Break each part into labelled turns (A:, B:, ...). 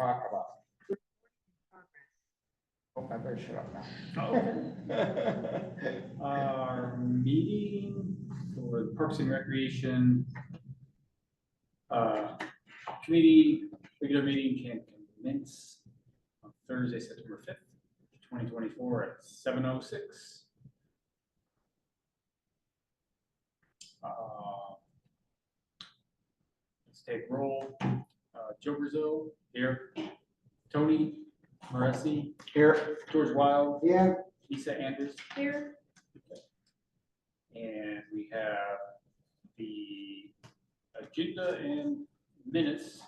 A: talk about? Oh, I better shut up now.
B: Our meeting for the Parks and Recreation Committee, regular meeting can commence on Thursday, September 5th, 2024 at 7:06. Let's take roll. Joe Brazil, here. Tony Moresi,
A: Here.
B: George Wild,
A: Yeah.
B: Lisa Anders,
C: Here.
B: and we have the agenda and minutes.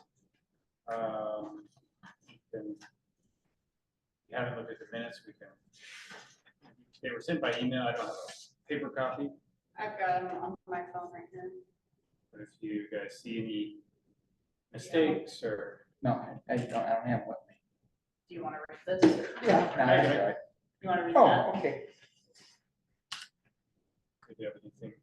B: If you haven't looked at the minutes, we can. They were sent by email. I don't have a paper copy.
C: I've got them on my phone right here.
B: But if you guys see any mistakes or.
A: No, I don't have what.
C: Do you want to read this? Or
A: Yeah. No, that's all right.
C: you want to read
A: Oh,
C: that?
A: okay.
B: If you have anything.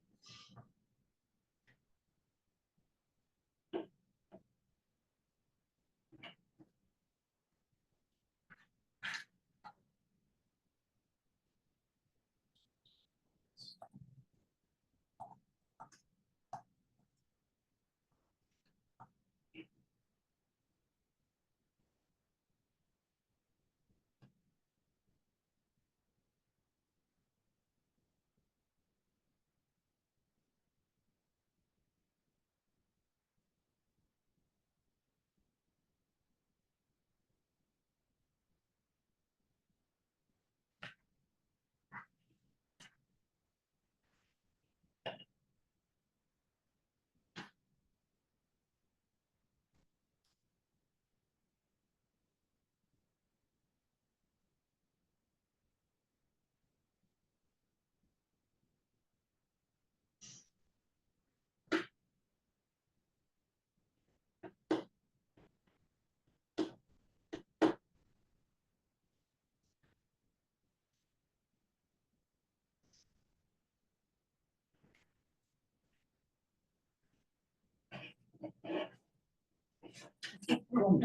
D: I'm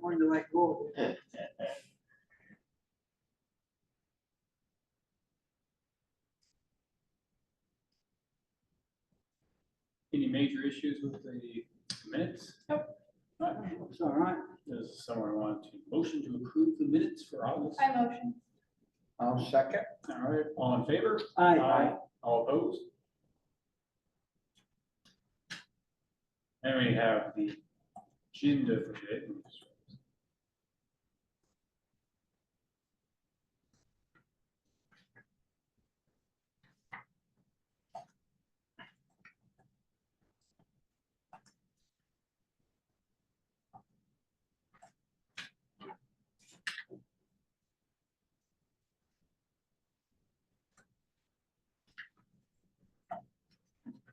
D: going to let go.
B: Any major issues with the minutes?
C: Nope.
D: It's all right.
B: Does someone want to motion to approve the minutes for August?
C: I motion.
A: I'll second.
B: All right, all in favor?
D: Aye.
B: All opposed? And we have the agenda for today.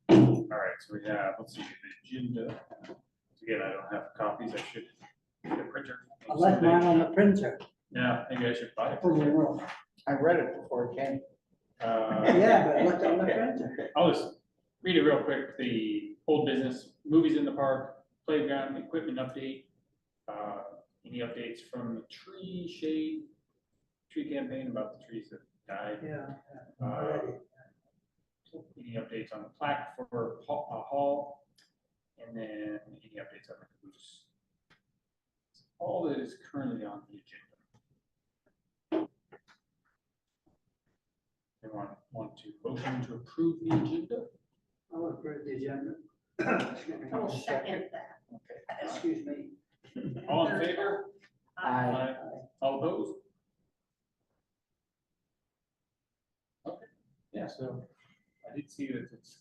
B: All right, so we have, let's see, the agenda. Again, I don't have copies. I should get a printer.
D: I left mine on the printer.
B: Yeah, maybe I should buy it.
D: Oh, no.
A: I read it before it came.
D: Yeah, but it looked on the printer.
B: I'll just read it real quick. The old business, movies in the park, playground, equipment update. Any updates from the tree campaign about the trees that died?
D: Yeah.
B: Any updates on the plaque for Hall? And then any updates on the caboose? All that is currently on the agenda. Anyone want to motion to approve the agenda?
D: I'll approve the agenda.
C: I will second that.
A: Okay.
D: Excuse me.
B: All in favor?
A: Aye.
B: All opposed? Okay, yeah, so I did see that it's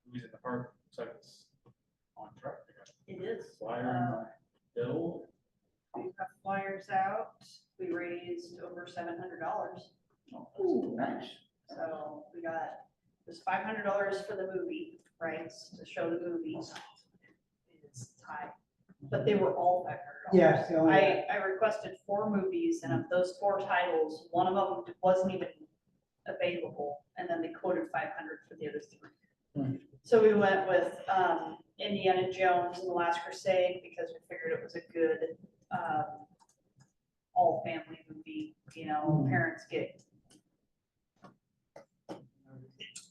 B: movies in the park, looks like it's on track.
C: It is.
B: Flyer bill.
C: We have flyers out. We raised over $700.
A: Ooh, nice.
C: So we got, there's $500 for the movie rights to show the movies. It's tied, but they were all $500.
D: Yes. Oh, yeah.
C: I requested 4 movies, and of those 4 titles, one of them wasn't even available, and then they quoted 500 for the other 3. So we went with Indiana Jones and the Last Crusade because we figured it was a good all family movie, you know, parents get.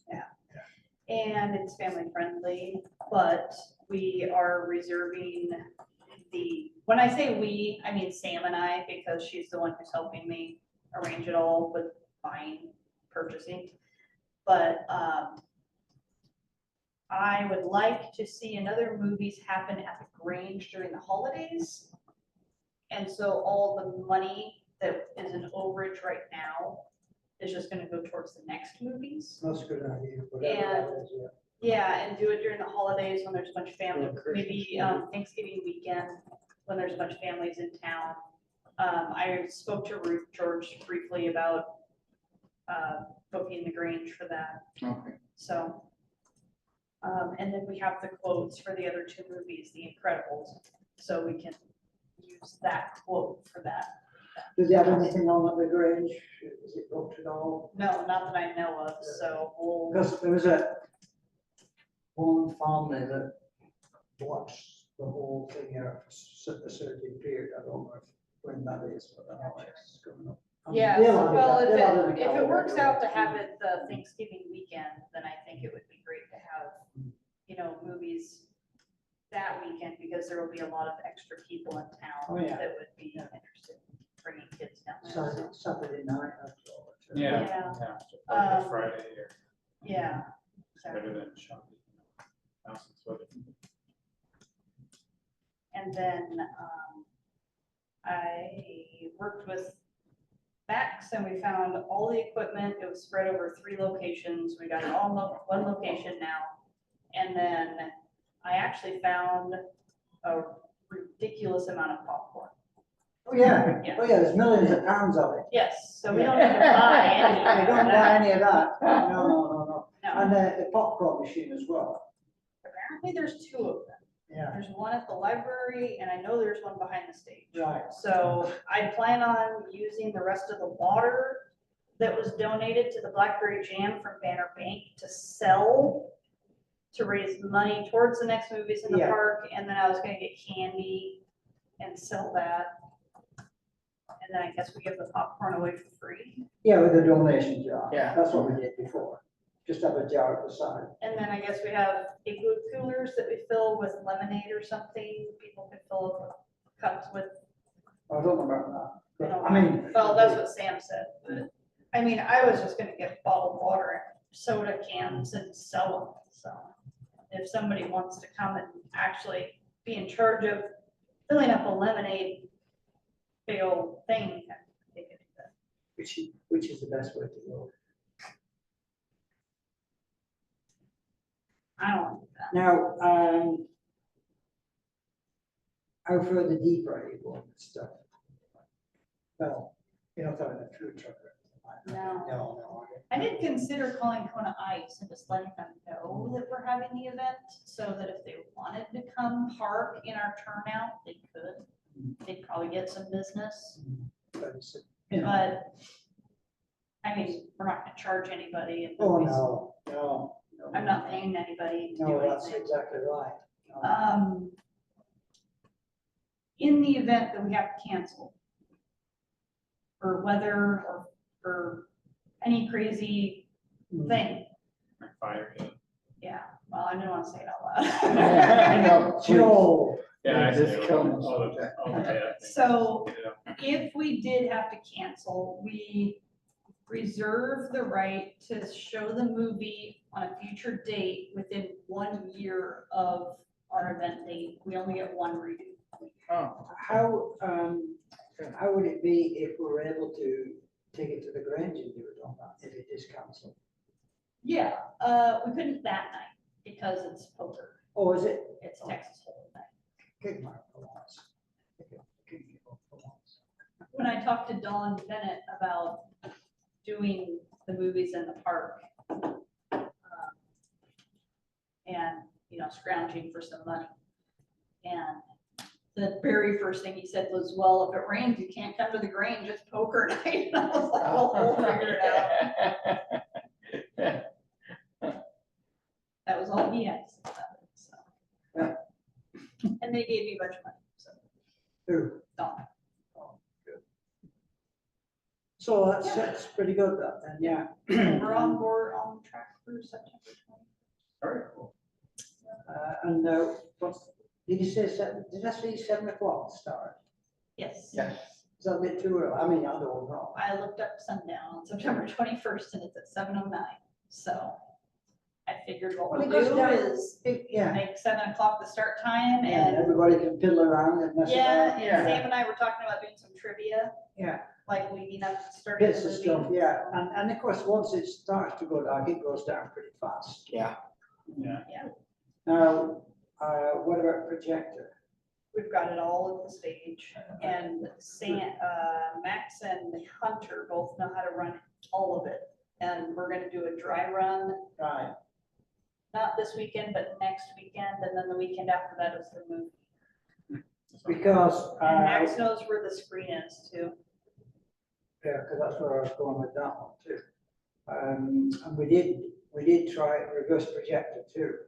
C: Yeah. And it's family friendly, but we are reserving when I say we, I mean Sam and I, because she's the one who's helping me arrange it all with buying, purchasing. But I would like to see another movies happen at the Grange during the holidays. And so all the money that is an overage right now is just gonna go towards the next movies.
D: That's a good idea, whatever that is, yeah.
C: Yeah, and do it during the holidays when there's a bunch of family,
D: Yeah, Christmas,
C: maybe
D: yeah.
C: Thanksgiving weekend, when there's a bunch of families in town. I spoke to Ruth George briefly about booking the Grange for that,
A: Okay.
C: so. And then we have the quotes for the other two movies, The Incredibles, so we can use that quote for that.
D: Does he have anything on at the Grange? Is it booked at all?
C: No, not that I know of, so we'll,
D: Because there was one family that watched the whole thing at a certain period. I don't know when that is, but I know it's coming up.
C: yeah,
D: They'll have it-
C: well,
D: they'll have
C: if
D: in
C: it,
D: the
C: if it
D: calendar
C: works out to
D: anyway.
C: have it the Thanksgiving weekend, then I think it would be great to have, you know, movies that weekend, because there will be a lot of extra people in town
D: Oh, yeah.
C: that would be
D: Yeah.
C: interested in bringing kids down there. so.
D: Saturday night after all.
B: Yeah,
C: Yeah.
B: yeah, so like a
C: Um,
B: Friday or
C: Yeah.
B: better
C: So,
B: than shopping. Thousands of other people.
C: and then I worked with Max and we found all the equipment. It was spread over 3 locations. We got it all in one location now. And then I actually found a ridiculous amount of popcorn.
D: Oh, yeah.
C: Yeah.
D: Oh, yeah, there's millions of pounds of it.
C: Yes, so we don't need to buy any.
D: You don't buy any of that. No, no, no, no.
C: No,
D: And the popcorn machine as well.
C: apparently there's 2 of them.
D: Yeah,
C: There's one at the library and I know there's one behind the stage.
D: right.
C: So I plan on using the rest of the water that was donated to the Blackberry Jam from Banner Bank to sell, to raise money towards the next movies in the
D: Yeah.
C: park. And then I was gonna get candy and sell that. And then I guess we give the popcorn away for free.
D: Yeah, with the donation jar.
A: Yeah.
D: That's what we did before. Just have a jar at the side.
C: And then I guess we have igloo coolers that we fill with lemonade or something. People can fill up cups with.
D: I don't know about that. But,
C: No.
D: I mean.
C: Well, that's what Sam said, but, I mean, I was just gonna get bottled water and soda cans and sell them, so. If somebody wants to come and actually be in charge of filling up a lemonade big old thing, they can do that.
D: Which is the best way to go.
C: I don't want to do that.
D: Now, how further deeper are you going with stuff? Well, you're not having a food truck or anything like that.
C: No.
D: No, okay.
C: I did consider calling Kona Ice and just letting them know that we're having the event, so that if they wanted to come park in our turnout, they could. They'd probably get some business,
D: But it's, you know,
C: but, I mean, we're not gonna charge anybody. and
D: oh,
C: nobody's-
D: no, no. no.
C: I'm not paying anybody to do
D: No, that's
C: anything.
D: exactly right. No.
C: In the event that we have to cancel, for weather or any crazy thing,
B: Like fire.
C: yeah, well, I didn't want to say it out loud.
A: I know.
D: Joe.
B: Yeah, I
A: This
B: see.
A: comes-
C: So- If we did have to cancel, we reserve the right to show the movie on a future date within 1 year of our event date. We only get 1 redo.
A: Oh,
D: How would it be if we were able to take it to the Grange and do it on that, if it is cancelled?
C: Yeah, we couldn't that night because it's poker.
D: Oh, is it?
C: It's Texas Hold'em night.
D: Kick my for once. Kick it off for once.
C: When I talked to Dawn Bennett about doing the movies in the park, and, you know, scrounging for some money. And the very first thing he said was, well, if it rains, you can't come to the Grange, it's poker night. And I was like, well, we'll figure it out. That was all he had. And they gave me a bunch of money, so.
D: Who?
C: Dawn.
D: Oh, good. So that's pretty good, that, then, yeah.
C: We're on board, on track for September 20th.
B: Very cool.
D: And what's, did you say seven, did I say 7 o'clock start?
C: Yes.
B: Yeah.
D: Is that a bit too early? I mean, I don't know.
C: I looked up sundown on September 21st and it's at 7:09, so I figured what
D: Well,
C: we'll
D: it goes
C: do
D: down-
C: is
D: Yeah,
C: make 7 o'clock the start time
D: and
C: and,
D: everybody can piddle around and mess
C: yeah,
D: about.
C: and Sam and I were talking about doing some trivia,
D: Yeah,
C: like leading up to starting
D: bits
C: the
D: of
C: movie.
D: stuff, yeah.
C: so.
D: And of course, once it starts to go dark, it goes down pretty fast.
A: Yeah.
B: Yeah.
D: Now, what about projector?
C: We've got it all at the stage, and Max and Hunter both know how to run all of it. And we're gonna do a dry run,
D: Right.
C: not this weekend, but next weekend, and then the weekend after that is the movie.
D: Because,
C: And Max knows where the screen is too.
D: yeah, because that's where I was going with that one too. And we did try reverse projector too.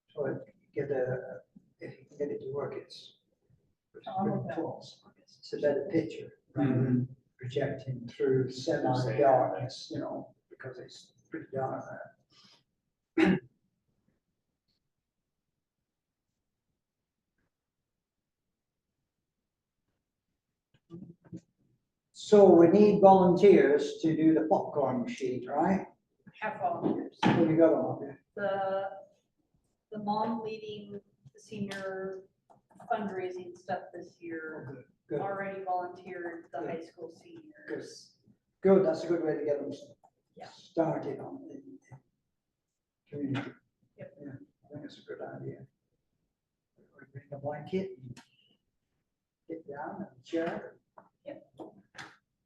D: So if you can get it to work, it's pretty close. It's a better picture rather than projecting through semi-darkness, you know, because it's pretty dark there. So we need volunteers to do the popcorn sheet, right?
C: Have volunteers.
D: What you got on there?
C: The mom leading the senior fundraising stuff this year
D: Good,
C: already volunteered the
D: Good.
C: high school seniors.
D: good, that's a good way to get them
C: Yeah.
D: started on the community.
C: Yep.
D: Yeah, I think it's a good idea. We bring a blanket, and get down and chair.
C: Yep.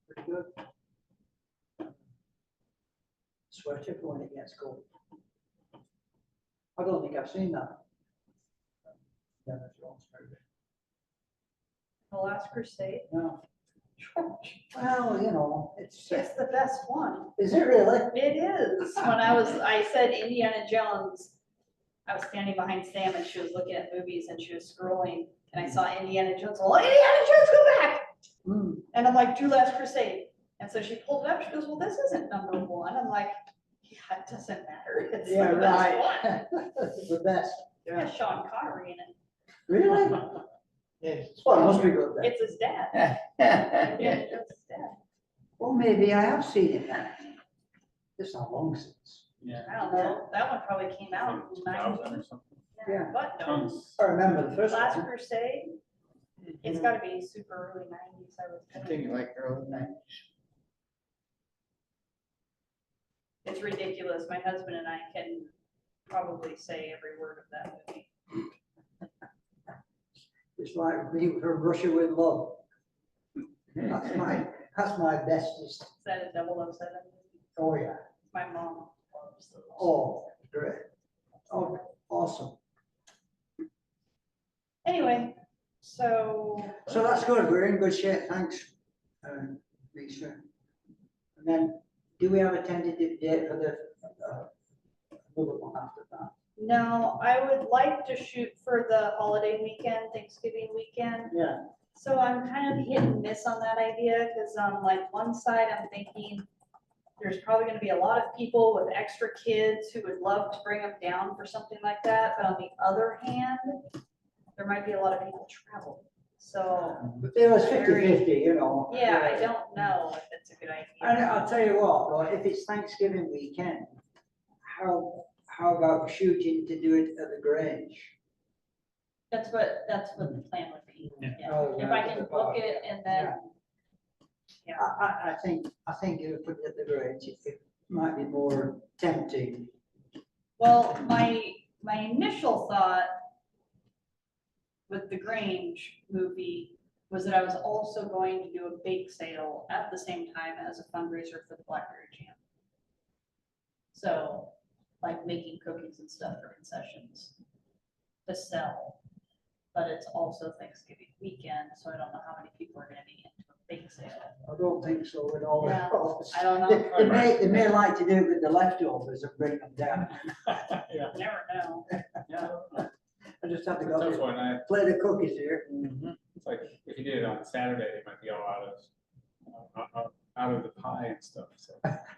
D: Pretty good. Sweater for when it gets cold. I don't think I've seen that. Yeah, that's wrong.
C: The Last Crusade.
D: No, well, you know,
C: It's the best one.
D: is it really?
C: It is. When I said Indiana Jones, I was standing behind Sam and she was looking at movies and she was scrolling and I saw Indiana Jones. Well, Indiana Jones, go back!
D: Hmm.
C: And I'm like, do Last Crusade. And so she pulled it up. She goes, well, this isn't number one. I'm like, yeah, it doesn't matter. It's
D: Yeah,
C: the best one.
D: right. The best.
C: It has Sean Connery in it.
D: Really?
A: Yes.
D: Well, it must be good then.
C: It's his dad. Indiana Jones' dad.
D: Well, maybe I have seen it then. It's not long since.
B: Yeah.
C: I don't know. That one probably came out in
B: 2000 or
C: 90.
B: something.
D: Yeah.
C: But no,
B: Tons.
D: I remember the first
C: Last
D: one.
C: Crusade, it's gotta be super early 90s, I would
A: I
C: think.
A: think like early 90s.
C: It's ridiculous. My husband and I can probably say every word of that movie.
D: It's like me from Russia with Love. That's my bestest.
C: Is that a 007?
D: Oh, yeah.
C: My mom loves those.
D: Oh, great. Oh, awesome.
C: Anyway, so.
D: So that's good. We're in good shape. Thanks, Lisa. And then, do we have a tentative date for the another one after that?
C: No, I would like to shoot for the holiday weekend, Thanksgiving weekend.
D: Yeah.
C: So I'm kind of hit and miss on that idea, because on like one side, I'm thinking there's probably gonna be a lot of people with extra kids who would love to bring them down for something like that, but on the other hand, there might be a lot of people traveling. So,
D: It was 50-50, you know.
C: yeah, I don't know if it's a good
D: And
C: idea.
D: I'll tell you what, though, if it's Thanksgiving weekend, how about shooting to do it at the Grange?
C: That's what the plan would be.
B: Yeah.
C: Yeah.
D: Oh,
C: If
D: right,
C: I
D: at
C: can
D: the park,
C: book it and then, yeah.
D: I think if you put it at the Grange, it might be more tempting.
C: Well, my initial thought with the Grange movie was that I was also going to do a bake sale at the same time as a fundraiser for the Blackberry Jam. So, like making cookies and stuff for concessions to sell. But it's also Thanksgiving weekend, so I don't know how many people are gonna be into a bake sale.
D: I don't think so with all the.
C: Yeah,
D: all the-
C: I don't know.
D: They may like to do it with the leftovers and bring them down.
B: Yeah,
C: Never know.
B: yeah.
D: I just have to
B: It's a tough
D: go
B: one.
D: play the cookies here.
B: It's like, if you did it on Saturday, they might be all out of the pie and stuff, so.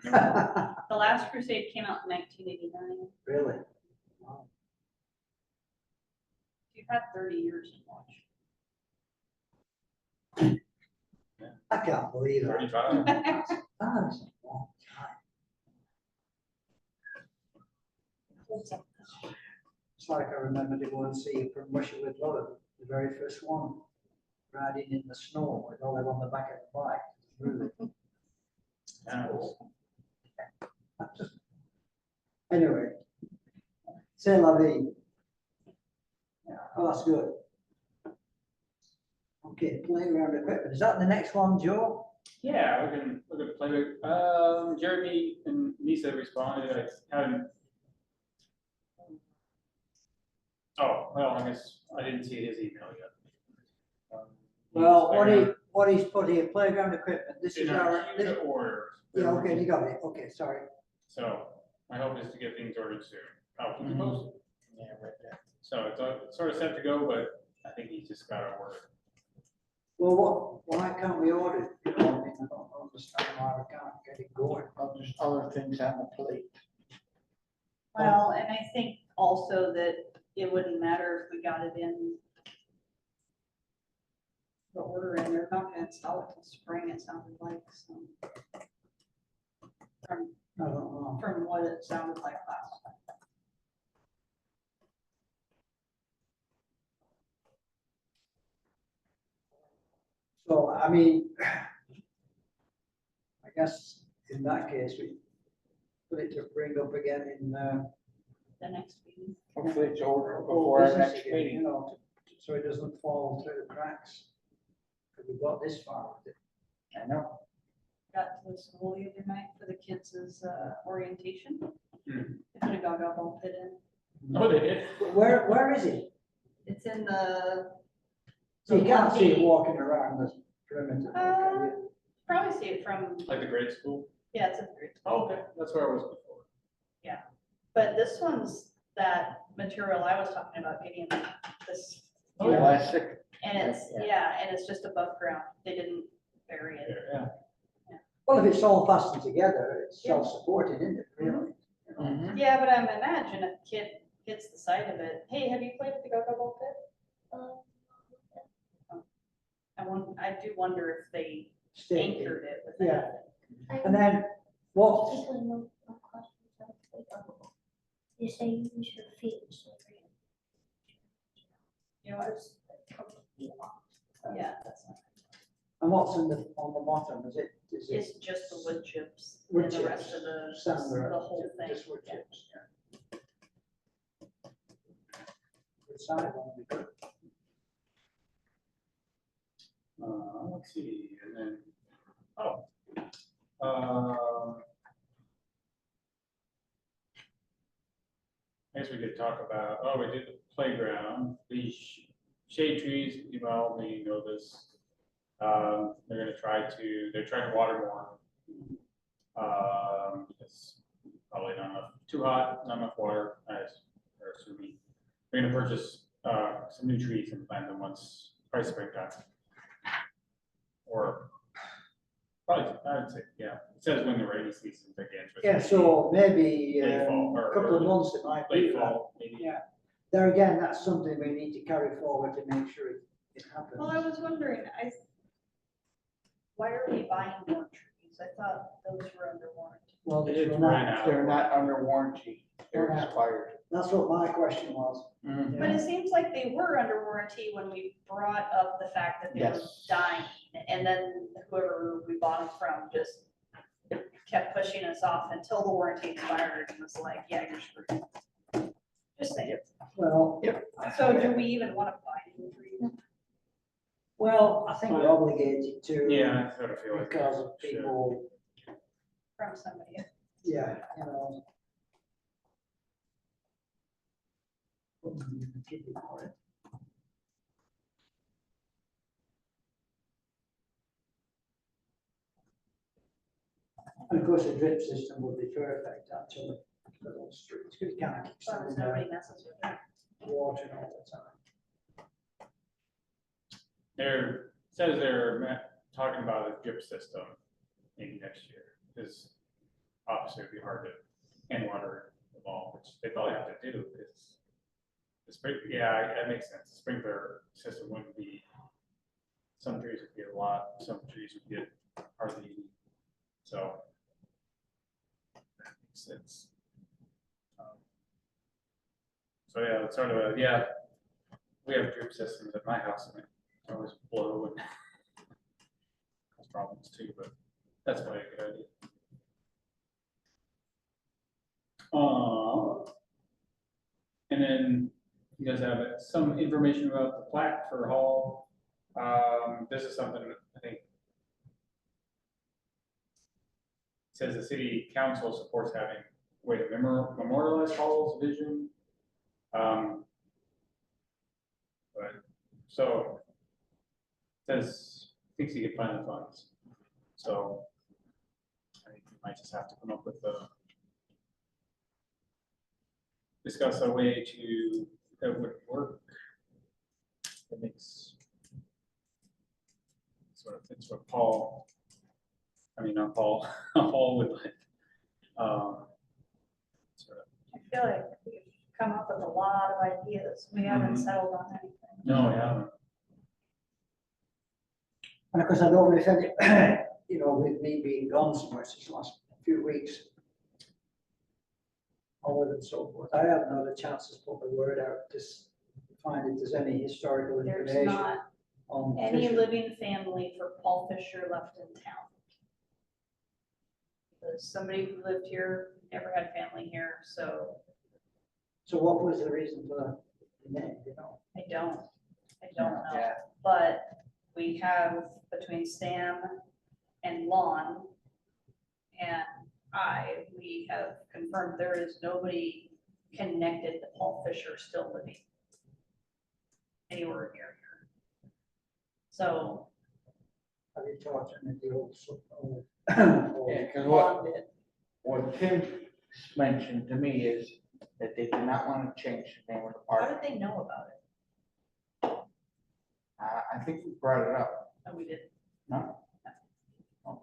B: never know.
C: The Last Crusade came out in 1989.
D: Really? Wow.
C: You've had 30 years to watch.
D: I can't believe that.
B: 35.
D: That is a long time. It's like I remember to go and see From Russia with Love, the very first one, riding in the snow with Olive on the back of the bike. Really.
B: Yeah.
D: Anyway, c'est la vie. Oh, that's good. Okay, playground equipment. Is that the next one, Joe?
B: Yeah, we can play with, Jeremy and Lisa responded, I haven't. Oh, well, I guess I didn't see his email yet.
D: Well,
B: Playground-
D: what he's put here, playground equipment, this is
B: in our
D: our,
B: queue to order.
D: yeah, okay, you got it, okay, sorry.
B: So my hope is to get things ordered soon. I'll keep you
D: Mhm.
B: posted.
A: Yeah, right there.
B: So it's sort of set to go, but I think he's just got to order.
D: Well, why can't we order it? You know, I mean, I don't understand why we can't get it going.
A: Well, there's other things on the plate.
C: Well, and I think also that it wouldn't matter if we got it in the order and they're not gonna install it till spring, it sounded like, so. From,
D: I don't know.
C: from what it sounded like last time.
D: So, I mean, I guess in that case, we put it to bring up again in,
C: The next meeting.
A: Hopefully it's ordered
D: old
A: before our
D: business
A: next
D: again, you
A: meeting.
D: know, so it doesn't fall through the cracks. Because we got this far with it.
A: I know.
C: Got to the school the other night for the kids' orientation.
B: Hmm.
C: They put a Gaga ball pit in.
B: Oh, they did?
D: Where is it?
C: It's in the.
D: So you can't see it
C: 1B.
D: walking around the perimeter. can you?
C: Probably see it from,
B: Like the grade school?
C: yeah, it's in the grade.
B: Oh, okay, that's where I was before.
C: But this one's that material I was talking about, getting this,
B: Oh, yeah.
A: Plastic.
C: and it's,
A: Yeah.
C: yeah, and it's just above ground. They didn't bury it.
B: Yeah.
D: Well, if it's all fastened together, it's
C: Yeah.
D: self-supporting, isn't it, really? You know?
A: Mhm.
C: Yeah, but I'm imagine a kid hits the side of it. Hey, have you played with the Gaga ball pit? I do wonder if they
D: Stake it.
C: anchored it with
D: Yeah.
C: anything.
D: And then what,
E: Because no classrooms have playground. You say you use your feet. So
C: You know, it's, yeah,
D: and what's on the bottom, is it?
C: it's just the wood chips
D: Wood
C: and the rest
D: chips,
C: of the,
D: Sandra,
C: the whole thing.
D: Just wood
C: Yeah.
D: chips, yeah. The side one would be good.
B: Let's see, and then, I guess we could talk about, we did the playground, the shade trees, you all may know this. They're trying to water more. It's probably not enough, too hot, not enough water, as they're assuming. They're gonna purchase, some new trees and plant them once price break down. Or, probably, I would say, yeah, it says when the rainy season begins. which
D: Yeah,
B: would be
D: so maybe
B: Late fall,
D: a
B: or
D: couple of
B: early-
D: months it might be.
B: Late fall, maybe.
D: Yeah, there again, that's something we need to carry forward to make sure it happens.
C: Well, I was wondering, why are we buying more trees? I thought those were under warranty.
D: Well,
B: It
D: they're
B: ran
D: not-
B: out.
A: They're not under warranty. They're
D: Okay.
A: expired.
D: that's what my question was.
A: Mhm.
C: But it seems like they were under warranty when we brought up the fact that they were
A: Yes.
C: dying. And then whoever we bought them from just kept pushing us off until the warranty expired and was like, yeah, you're screwed. Just saying.
D: Well.
C: So do we even want to buy new trees?
D: Well, I think we're obligated to.
B: Yeah, I sort of feel like.
D: Because of
B: should.
D: people,
C: From somebody?
D: yeah, you know. Put them in the kitty for it. And of course, a drip system would be perfect actually, for those streets, because you can't keep
C: As long as
D: sending
C: nobody messes with it.
D: water all the time.
B: Says they're talking about a drip system maybe next year, because obviously it'd be hard to hand water the ball, which they probably have to do, because the spring, yeah, that makes sense. The sprinkler system wouldn't be, some trees would get a lot, some trees would get hardly any. So that makes sense. So yeah, it's sort of a, yeah, we have drip systems at my house and it always blow and cause problems too, but that's probably a good idea. And then you guys have some information about the plaque for Hall. This is something I think says the city council supports having a way to memorialize Hall's vision. But so says thinks he could find the funds. So I think we might just have to come up with discuss a way to that would work. That makes sort of fits what Paul. I mean, not Paul. Paul would like. Sort of.
C: I feel like we've come up with a lot of ideas. We haven't
B: Mhm.
C: settled on anything.
B: No, we haven't.
D: And of course, I don't know if any, you know, with me being gone so much these last few weeks, all and so forth, I haven't had a chance to put the word out to find if there's any historical
C: There's
D: information
C: not
D: on
C: any
D: Fisher.
C: living family for Paul Fisher left in town. Because somebody who lived here never had family here, so
D: So what was the reason for the name, you know?
C: I don't know.
A: Yeah.
C: But we have between Sam and Lon and we have confirmed there is nobody connected to Paul Fisher still living anywhere near here. So
D: Have you talked to any of the old,
A: Yeah, because
C: Lon did.
A: what Tim mentioned to me is that they do not want to change the name of the
C: How
A: park.
C: did they know about it?
A: I think we brought it up,
C: No, we didn't.
A: no?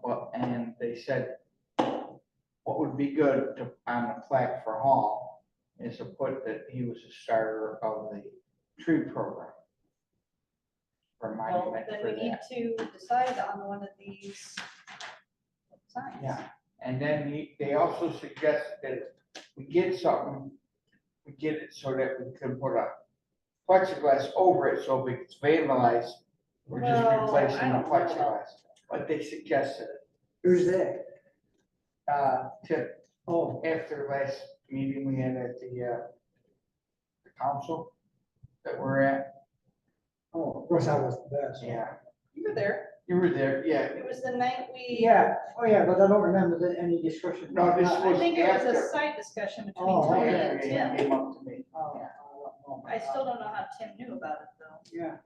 A: Well, and they said, what would be good to, on the plaque for Hall is to put that he was the starter of the tree program. For
C: Well,
A: monument
C: then
A: for
C: we need
A: that.
C: to decide on one of these signs.
A: Yeah, and then they also suggested that if we get something, we get it so that we can put a plexiglass over it, so if it's vandalized, we're just
C: Well,
A: replacing
C: I
A: the
C: don't know about
A: plexiglass. But they suggested it.
D: who's there?
A: Tip,
D: Oh,
A: after the last meeting we had at the council that we're at,
D: of course I wasn't there, so.
A: yeah,
C: You were there.
A: you were there, yeah.
C: It was the night we.
D: Yeah, oh yeah, but I don't remember any discussion.
A: No, this
C: I
A: was
C: think it was a
A: after.
C: site discussion between
D: Oh,
C: Tony
D: okay.
C: and
A: Yeah,
C: Tim.
A: came up to me,
D: Oh,
A: yeah.
D: I don't know.
C: I still don't know how Tim knew about it though.
D: Yeah.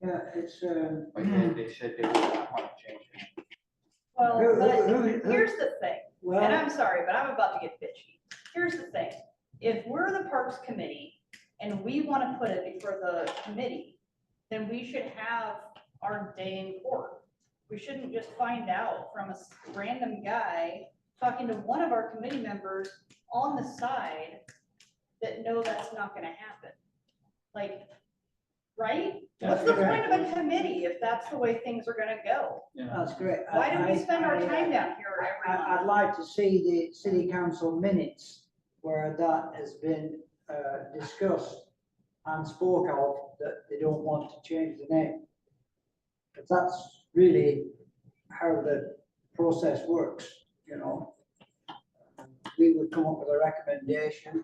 D: Yeah, it's,
A: But they said they would not want to change it.
C: Well,
D: Who-
C: but
D: who-
C: here's the thing, and
D: well,
C: I'm sorry, but I'm about to get bitchy. Here's the thing, if we're the Parks Committee and we want to put it before the committee, then we should have our day in court. We shouldn't just find out from a random guy talking to one of our committee members on the side that no, that's not gonna happen. Like, right? What's the point of a committee if that's the way things are gonna go?
B: Yeah.
D: that's great.
C: Why do we spend our
D: I-
C: time down here every month?
D: I'd like to see the city council minutes where that has been discussed and spoke of, that they don't want to change the name. But that's really how the process works, you know. We would come up with a recommendation,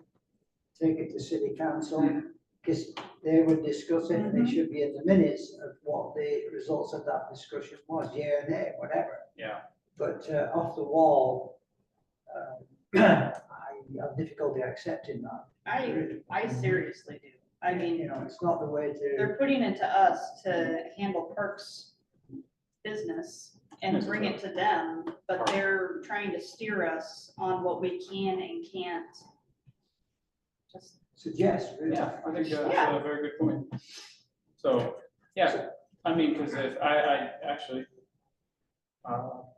D: take it to city council, because they would discuss it, and they should be in the minutes of what the results of that discussion was, yeah or nay, whatever.
B: Yeah.
D: But off the wall, I have difficulty accepting that.
C: I seriously do. I
D: You
C: mean,
D: know, it's not the way to,
C: they're putting it to us to handle Parks business. and bring it to them, but they're trying to steer us on what we can and can't. Just,
D: Suggest, really.
B: Yeah, I think that's
C: Yeah.
B: a very good point. So, yeah, I mean, because if I actually,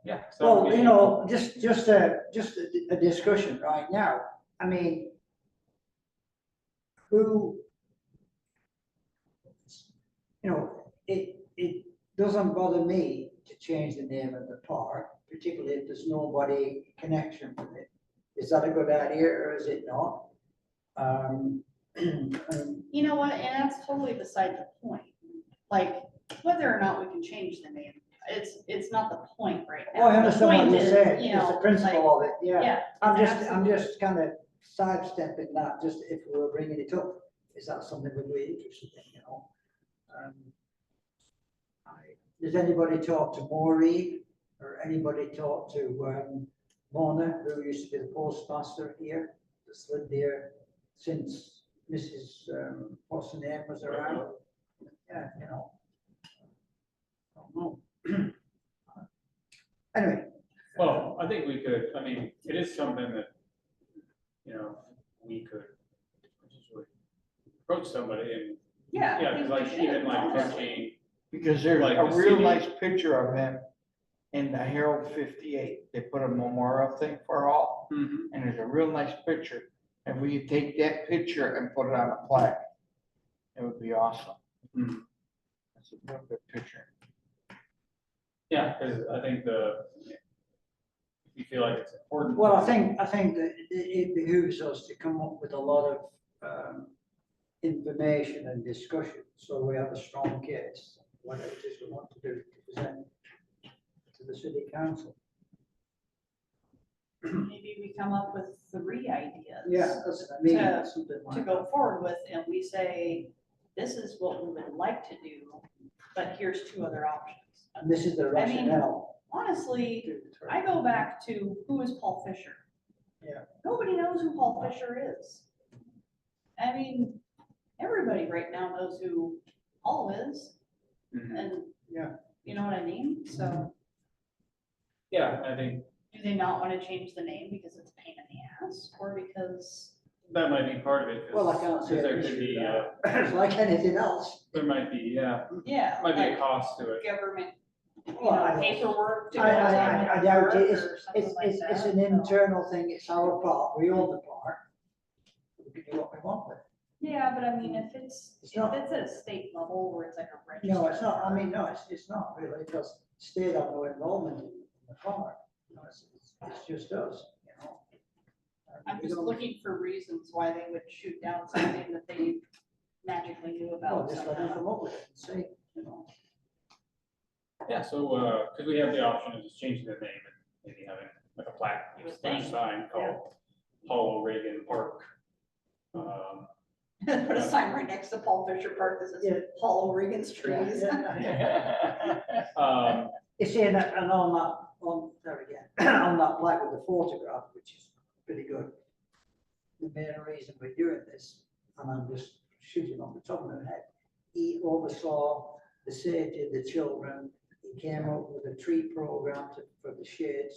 B: yeah. so that would
D: Well,
B: be-
D: you know, just a discussion right now. I mean, who, you know, it doesn't bother me to change the name of the park, particularly if there's nobody connection with it. Is that a good idea or is it not?
C: you know what, and that's totally beside the point. Like, whether or not we can change the name, it's not the point right now.
D: Oh, I
C: The
D: understand what
C: point
D: you're
C: is,
D: saying,
C: you
D: it's the
C: know,
D: principle of it, yeah.
C: Yeah.
D: I'm
C: it's
D: just
C: absolutely-
D: kind of sidestepping that, just if we were bringing it up, is that something we'd be interested in, you know? Does anybody talk to Maureen, or anybody talk to, Mona, who used to be the postmaster here, that's lived there since Mrs., what's her name was around? Yeah, you know. Don't know. Anyway.
B: Well, I think we could, I mean, it is something that, you know, we could potentially approach somebody and,
C: Yeah. I
B: yeah,
C: think
B: because
C: we
B: like
C: should,
B: even like
C: honestly.
B: approaching,
A: Because there's
B: Like
A: a
B: the
A: real
B: city?
A: nice picture of him in the Herald 58. They put a memorial thing for all,
B: Mhm.
A: and there's a real nice picture. And we could take that picture and put it on a plaque. It would be awesome.
B: Mhm.
A: That's a real good picture.
B: Yeah, because I think if you feel like it's important.
D: Well, I think that it behooves us to come up with a lot of information and discussion, so we have a strong case, whatever it is we want to do to present to the city council.
C: Maybe we come up with 3 ideas.
D: Yeah, that's, I mean,
C: To-
D: something
C: To
D: like
C: go
D: that.
C: forward with, and we say, this is what we would like to do, but here's 2 other options.
D: And this is the
C: I mean,
D: rationale.
C: Honestly, I go back to, who is Paul Fisher?
D: Yeah.
C: Nobody knows who Paul Fisher is. I mean, everybody right now knows who Paul is,
B: Mhm.
C: and,
D: Yeah.
C: you know what I mean? So,
B: Yeah, I think
C: do they not want to change the name because it's a pain in the ass, or because,
B: that might be part of it.
D: Well, I can't say
B: there
D: an
B: could
D: issue
B: be,
D: with that. It's like anything else.
B: there might be, yeah,
C: yeah,
B: might be a
C: like
B: cost to it.
C: government, you
D: Well,
C: know,
D: I don't-
C: paperwork to go
D: I
C: to
D: doubt
C: work
D: it. It's,
C: or something
D: it's,
C: like
D: it's,
C: that.
D: it's an
C: so.
D: internal thing. It's our park. We own the park. We can do what we want with it.
C: Yeah, but I mean, if it's
D: It's not-
C: at a state level where it's like a registered.
D: No, it's not, I
C: park.
D: mean, no, it's not really, because state have no involvement in the park. No, it's just us, you know.
C: I'm
D: We
C: just
D: don't-
C: looking for reasons why they would shoot down something that they magically knew
D: Well,
C: about
D: just let them
C: somehow.
D: come up with it and see, you know.
B: Yeah, so, because we have the option of just changing the name and maybe having like a plaque,
C: You would
B: slash
C: think,
B: sign called Hollow Reagan Park.
C: Put a sign right next to Paul Fisher Park that
D: Yeah.
C: says Paul O'Regan's trees.
D: You see, and on that, there again, on that plaque with the photograph, which is pretty good. The main reason we're doing this, and I'm just shooting on the top of my head, he oversaw the safety of the children. He came up with a tree program for the shade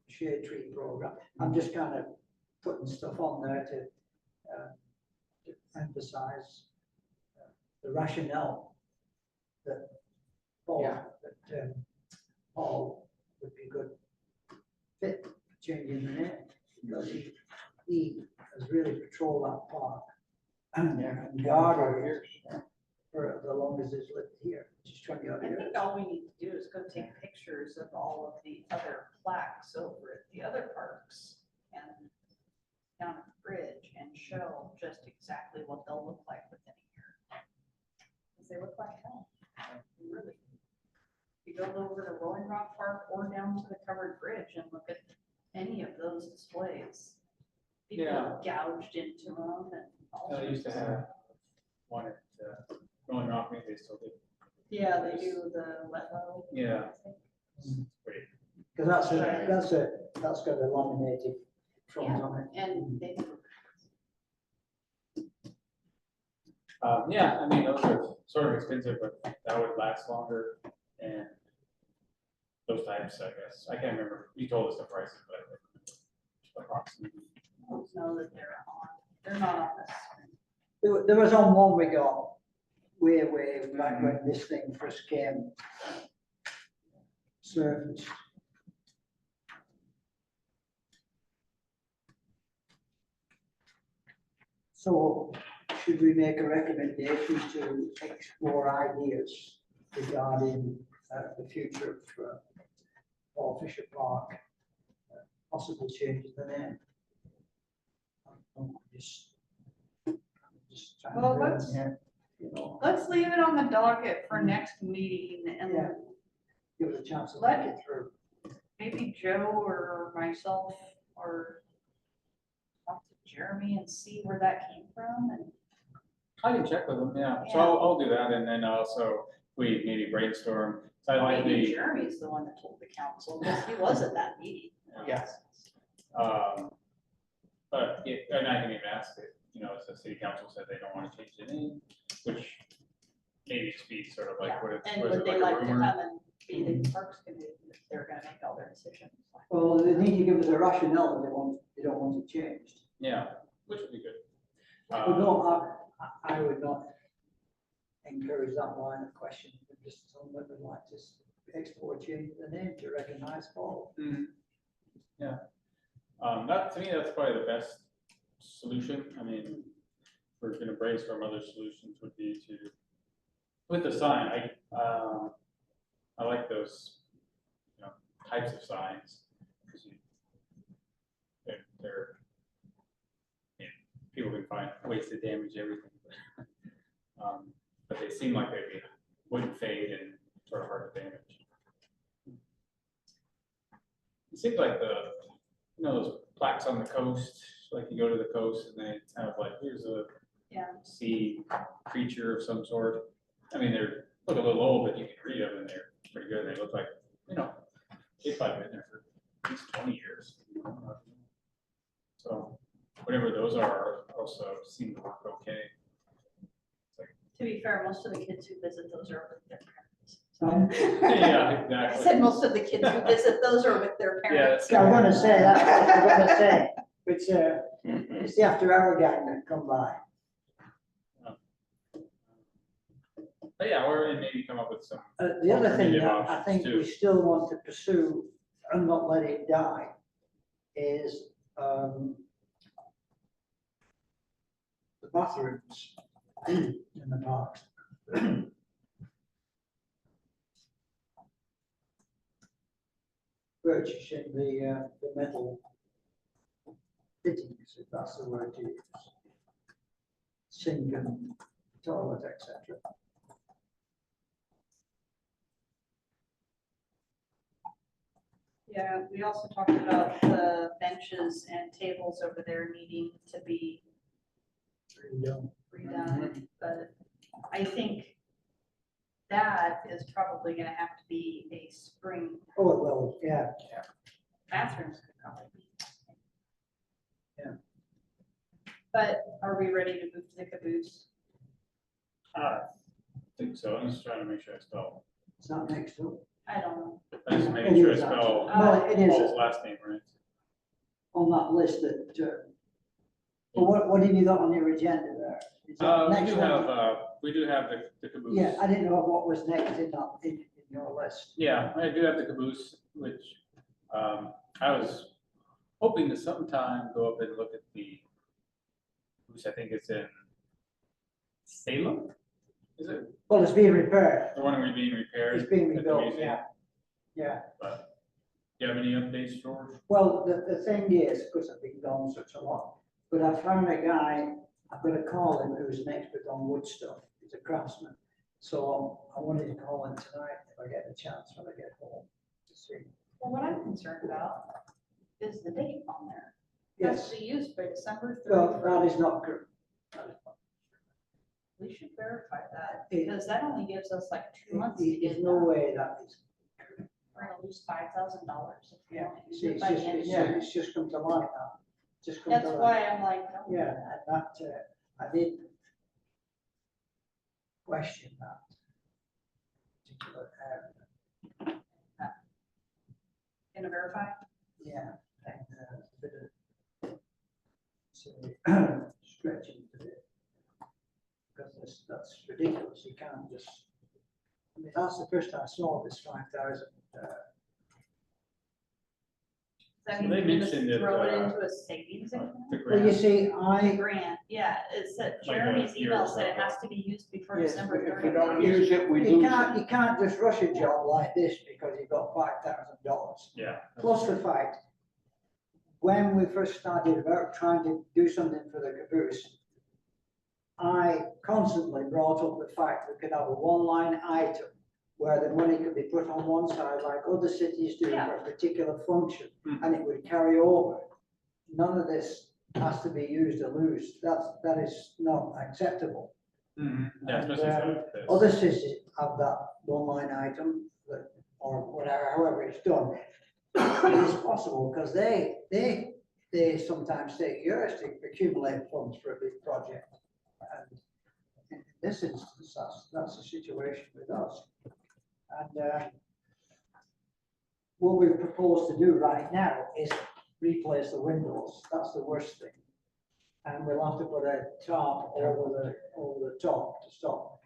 D: tree program. I'm just kind of putting stuff on there to emphasize the rationale that Paul,
A: Yeah.
D: Paul would be a good fit for changing the name, because he has really patrolled that park and
A: Yeah,
D: and
A: 25
D: guarded
A: years.
D: it for the longest he's lived here, which is 20 odd
C: I
D: years.
C: think all we need to do is go take pictures of all of the other plaques over at the other parks and down at the bridge and show just exactly what they'll look like within a year. Because they look like hell, really. You go over to Rolling Rock Park or down to the covered bridge and look at any of those displays. People have gouged into them and all
B: I used to
C: sorts.
B: have one at Rolling Rock, maybe they still do.
C: Yeah, they do the Lowell.
B: Yeah.
C: I think.
B: Great.
D: Because that's got a laminated front on it.
C: And they,
B: Yeah, I mean, those are sort of expensive, but that would last longer and those types, I guess. I can't remember. You told us the prices, but approximately.
C: I don't know that they're not on this.
D: There was on one we got way back when this thing first came surfaced. So should we make a recommendation to explore ideas regarding the future of Paul Fisher Park, possible changes in the name? Just trying to
C: Well,
D: do it,
C: let's-
D: yeah, you know,
C: Let's leave it on the docket for next meeting and
D: Yeah. give us a chance to
C: Let-
D: think it through.
C: maybe Joe or myself or talk to Jeremy and see where that came from and.
B: I can check with them, yeah. So
C: Yeah.
B: I'll do that, and then also we maybe brainstorm. So I like
C: Maybe
B: the,
C: Jeremy's the one that told the council, because he was at that meeting.
A: Yes.
B: But, and I can even ask it, you know, if the city council said they don't want to change the name, which maybe speaks sort of
C: Yeah,
B: like, what is
C: and
B: it
C: would they
B: like
C: like
B: a
C: to
B: rumor?
C: come and be the parks committee if they're gonna make all their decisions?
D: Well, they need to give us a rationale that they don't want it changed.
B: Yeah, which would be good.
D: But no, I would not encourage that line of question, but just tell them that we'd like to explore changing the name to recognize Paul.
B: Yeah. That, to me, that's probably the best solution. I mean, if we're gonna brainstorm other solutions would be to, with the sign, I like those, you know, types of signs. Because they're, yeah, people can find ways to damage everything. But they seem like they wouldn't fade and sort of hard to damage. It seems like those plaques on the coast, like you go to the coast and they kind of like, here's a
C: Yeah.
B: sea creature of some sort. I mean, they're look a little old, but you can read them and they're pretty good. They look like, you know, they've probably been there for at least 20 years. So whatever those are also seem to work okay.
C: To be fair, most of the kids who visit those are with their parents.
B: Yeah,
C: I
B: exactly.
C: said most of the kids who visit those are with their parents.
D: Yeah, I'm gonna say that, I was gonna say, it's the after hour gang that come by.
B: But yeah, or maybe come up with some.
D: The other thing
B: alternative
D: that I
B: options,
D: think
B: too.
D: we still want to pursue and not let it die is, the bathrooms in the parks. Purchasing the metal fittings, if that's the word to use. Sink and toilet, etc.
C: Yeah, we also talked about the benches and tables over there needing to be redone, but I think that is probably gonna have to be a spring.
D: Oh, it will, yeah.
C: Bathrooms could probably be.
D: Yeah.
C: But are we ready to move to the caboose?
B: I think so. I'm just trying to make sure I spell.
D: It's not next to it.
C: I don't know.
B: I'm just
D: It
B: making sure I
D: is
B: spell
D: Well, it is
B: Paul's last name right.
D: on that list that, well, what have you got on your agenda there? Is that
B: We
D: next
B: do
D: one?
B: have, the caboose.
D: Yeah, I didn't know what was next in that, in your list.
B: Yeah, I do have the caboose, which, I was hoping to sometime go up and look at the caboose. I think it's in Salem, is it?
D: Well, it's being repaired.
B: The one where being repaired?
D: It's being
B: at the
D: rebuilt,
B: museum?
D: yeah. Yeah,
B: But, do you have any updates, George?
D: well, the thing is, because I've been gone such a lot, but I found a guy, I'm gonna call him, who's an expert on wood stuff, he's a craftsman. So I wanted to call him tonight if I get a chance when I get home to see.
C: Well, what I'm concerned about is the date on there.
D: Yes,
C: Has to be used by December
D: well,
C: 31st.
D: that is not good.
C: We should verify that, because that only gives us like 2 months to
D: There's
C: get it
D: no
C: done.
D: way that is.
C: We're gonna lose $5,000 if we
D: Yeah,
C: don't use
D: see,
C: it
D: it's
C: by the
D: just,
C: end of
D: it's,
C: the year.
D: it's just come to light now. Just come
C: That's
D: to light.
C: why I'm like, no.
D: Yeah, and that, I did question that particular area.
C: gonna verify?
D: Yeah. And, a bit of, so, stretching to it. Because that's ridiculous, you can't just, I mean, that's the first I saw this 5,000.
C: Does that
B: So
C: mean
B: they
C: you're gonna
B: mentioned it,
C: throw it into a savings
B: the
C: account?
D: Well, you
B: grant.
D: see,
C: The
D: I,
C: grant, yeah, it said,
B: Like a
C: Jeremy's
B: year
C: email
B: or
C: said it
B: so.
C: has to be used before
D: Yes,
C: December
A: If we
C: 31st.
A: don't use it, we lose it.
D: you can't just rush a job like this because you've got $5,000.
B: Yeah.
D: Plus the fact, when we first started about trying to do something for the caboose, I constantly brought up the fact we could have a one-line item where the money could be put on one side like other cities do
C: Yeah.
D: for a particular function,
B: Mhm.
D: and it would carry over. None of this has to be used or lose. That is not acceptable.
B: Mhm. Yeah,
D: And,
B: especially for this.
D: Other cities have that one-line item, or whatever, however it's done. It's possible, because they sometimes take years to accumulate funds for a big project. And in this instance, that's the situation with us. And what we propose to do right now is replace the windows. That's the worst thing. And we'll have to put a tarp over the top to stop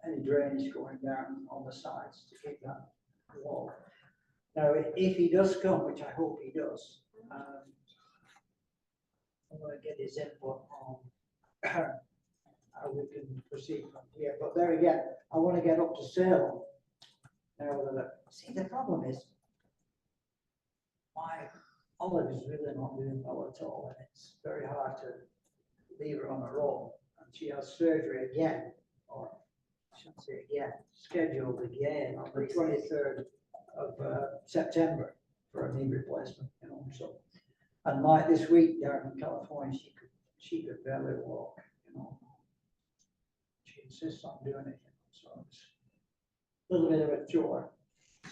D: any drainage going down on the sides to keep that wall. Now, if he does come, which I hope he does, I'm going to get his input on how we can proceed from here. But there again, I want to get up to Salem. Now, see, the problem is, my Olive is really not doing well at all, and it's very hard to leave her on her own. And she has surgery again, or I shouldn't say again, scheduled again on the 23rd of September for a knee replacement, you know, so. And like this week down in California, she could barely walk, you know. She insists on doing it, you know, so it's a little bit of a chore.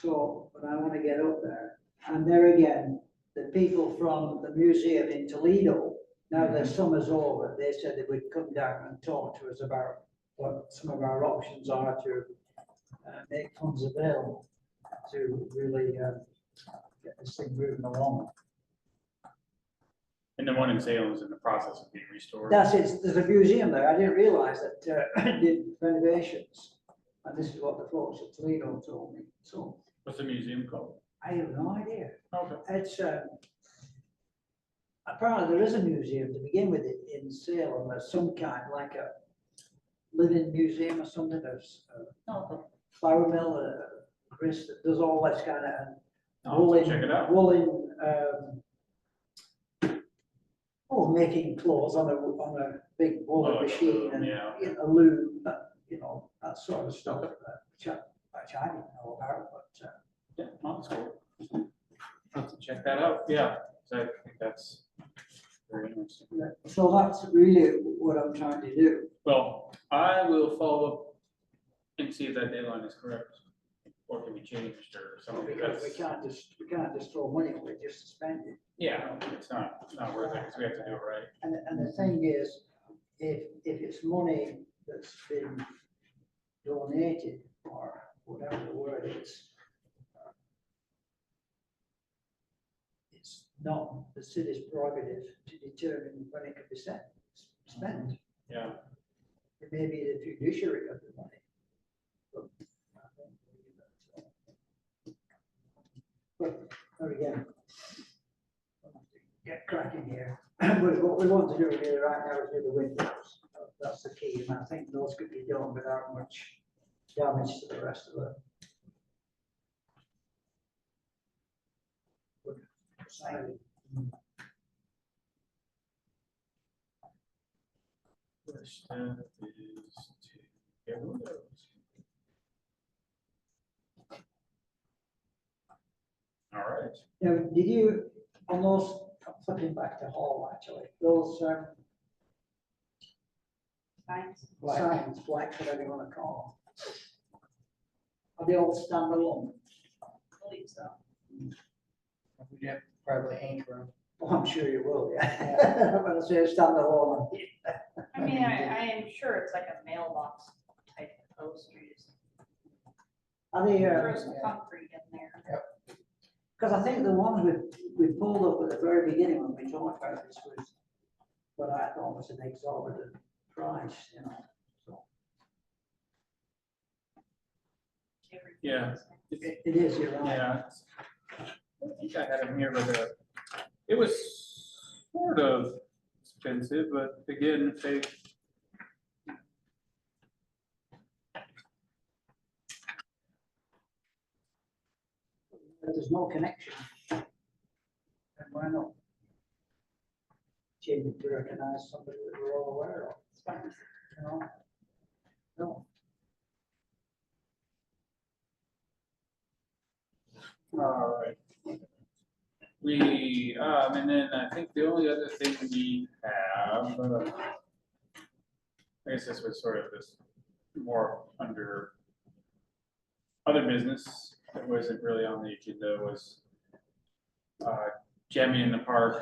D: So, but I want to get up there. And there again, the people from the museum in Toledo, now their summer's over, they said they would come down and talk to us about what some of our options are to make funds available to really get this thing moving along.
B: And the one in Salem is in the process of being restored.
D: That's it, there's a museum there, I didn't realize that did renovations. And this is what the folks at Toledo told me, so
B: What's the museum called?
D: I have no idea.
B: Okay.
D: It's, apparently there is a museum to begin with in Salem of some kind, like a living museum or something, there's a flour mill, Chris, that does all this kind of
B: I'll have to check it out.
D: woolen, making clothes on a big woolen
B: Oh, like a
D: machine
B: loom,
D: and,
B: yeah.
D: you know, loom, you know, that sort of stuff, which I didn't know about, but,
B: Yeah, no, that's cool. I'll have to check that out. Yeah, 'cause I think that's very interesting.
D: so that's really what I'm trying to do.
B: Well, I will follow up and see if that deadline is correct, or can be changed or something.
D: Because
B: That's,
D: we can't just throw money away, just to spend it.
B: yeah, it's not worth it, because we have to do it right.
D: And the thing is, if it's money that's been donated, or whatever the word is, it's not the city's prerogative to determine when it can be spent.
B: Yeah,
D: It may be the fiduciary of the money. But there again, get cracking here. But what we want to do really right now is do the windows. That's the key, and I think those could be done without much damage to the rest of the siding.
B: first step is to get rid of those. All right.
D: Now, did you, on those, I'm flipping back to Hall actually, those
C: Signs.
D: signs, black, whatever you want to call them. Are they all standalone?
C: I believe so.
A: We have probably anchor them.
D: Oh, I'm sure you will, yeah. I'm gonna say standalone.
C: I mean, I am sure it's like a mailbox type of post, you just
D: Are they,
C: throw some concrete in there.
D: Because I think the ones we pulled up at the very beginning when we talked about this was what I thought was an exorbitant price, you know, so.
B: Yeah.
D: It is, you're right.
B: Yeah. I think I had them here, but it was sort of expensive, but again, if they.
D: But there's no connection. And why not? Change to recognize somebody that we're all aware of, you know? No.
B: All right. We, and then I think the only other thing we have, I guess this was sort of this more under other business that wasn't really on the agenda was jamming in the park.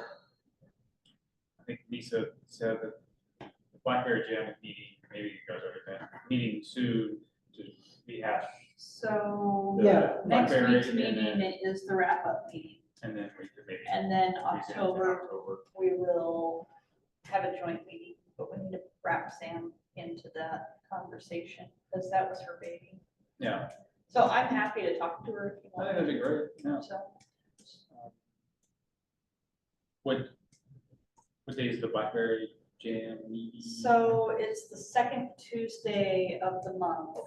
B: I think Lisa said that the Blackberry Jam is meeting, maybe you guys are at that, meeting soon to rehash.
C: So,
D: Yeah.
C: next
B: Blackberry
C: week's
B: and
C: meeting
B: then-
C: is the wrap-up meeting,
B: And then we could maybe.
C: and then
B: present in
C: October, we will have a joint meeting, but we need to wrap Sam into that conversation, because that was her baby.
B: Yeah,
C: So I'm happy to talk to her if you
B: I think
C: want.
B: that'd be great, yeah.
C: So,
B: What day is the Blackberry Jam meeting?
C: so it's the second Tuesday of the month.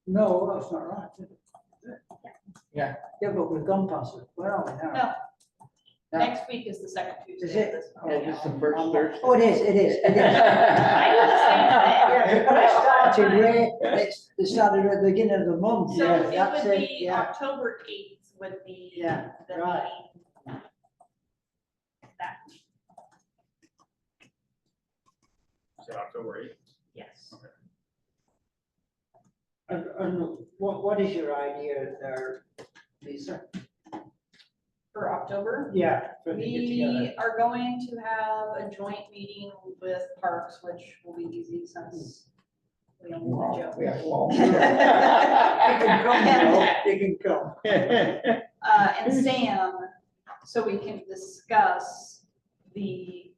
D: No, that's not right. is it?
A: Yeah.
D: Yeah, but we've gone past it. Where are we now?
C: No,
A: No.
C: next week is the second
D: Is
C: Tuesday
D: it?
C: of this
A: Oh,
C: month.
A: this is the first Thursday.
D: Oh, it is, it is, it is.
C: I do the same thing.
D: Yeah, but it started it started at the beginning of the month.
C: So
D: Yeah,
C: it
D: that's
C: would
D: it,
C: be
D: yeah.
C: October 8th would be
D: Yeah,
C: the
D: right.
C: meeting. That,
B: Is it October 8th?
C: yes.
D: And what is your idea there, Lisa?
C: For October,
D: Yeah. for the get together.
C: we are going to have a joint meeting with Parks, which will be easy since we don't need to joke.
A: We have all.
D: You can come, Joe, you can come.
C: And Sam, so we can discuss the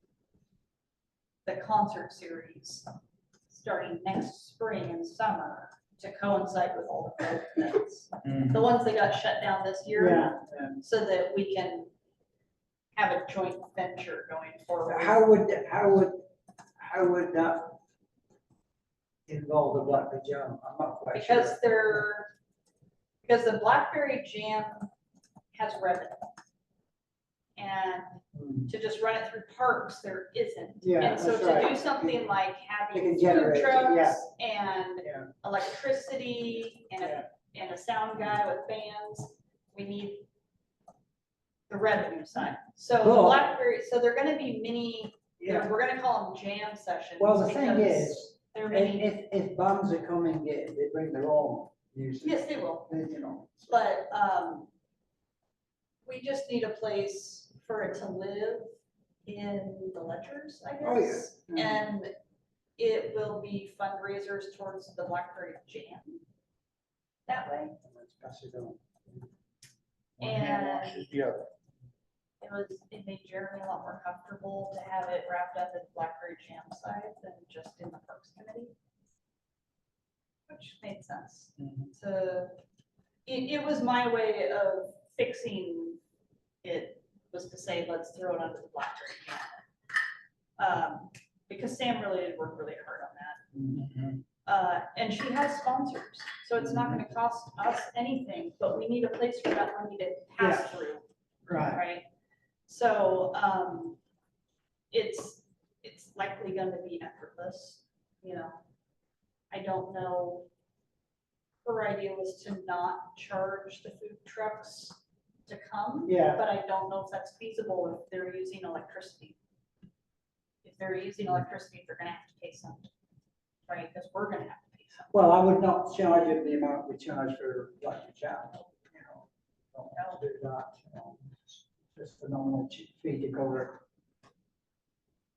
C: concert series starting next spring and summer to coincide with all the folk events. The ones that got shut down this year,
D: Yeah.
C: so that we can have a joint venture going forward.
D: How would that involve the Blackberry Jam? I'm not quite sure.
C: Because the Blackberry Jam has revenue. And
D: Hmm.
C: to just run it through Parks, there isn't.
D: Yeah,
C: And so
D: that's
C: to
D: right.
C: do something like
D: They
C: having
D: can
C: food
D: generate it, yeah.
C: trucks and
D: Yeah.
C: electricity and a sound guy with bands, we need the revenue side. So the
D: Cool.
C: Blackberry, so they're gonna be mini,
D: Yeah.
C: we're gonna call them jam sessions.
D: Well, the thing
C: because
D: is,
C: they're mini,
D: if bands are coming, they bring their own music.
C: yes, they will,
D: Then, you know.
C: but, we just need a place for it to live in the ledgers, I
D: Oh, yeah.
C: guess. And it will be fundraisers towards the Blackberry Jam that way.
D: Let's pass it on.
A: One hand
C: And
A: washes the other.
C: it made Jeremy a lot more comfortable to have it wrapped up in Blackberry Jam side than just in the Parks Committee. Which made sense. It was my way of fixing it, was to say, let's throw it under the Blackberry Jam. Because Sam really did work really hard on that. And she has sponsors, so it's not gonna cost us anything, but we need a place for that money to pass through.
D: Right.
C: Right? So, it's likely gonna be effortless, you know. I don't know. Her idea was to not charge the food trucks to come.
D: Yeah.
C: But I don't know if that's feasible if they're using electricity. If they're using electricity, they're gonna have to pay something, right? Because we're gonna have to pay something.
D: Well, I would not charge it the amount we charge for Blackberry Jam, you know. Don't do that, you know. Just a normal fee to cover.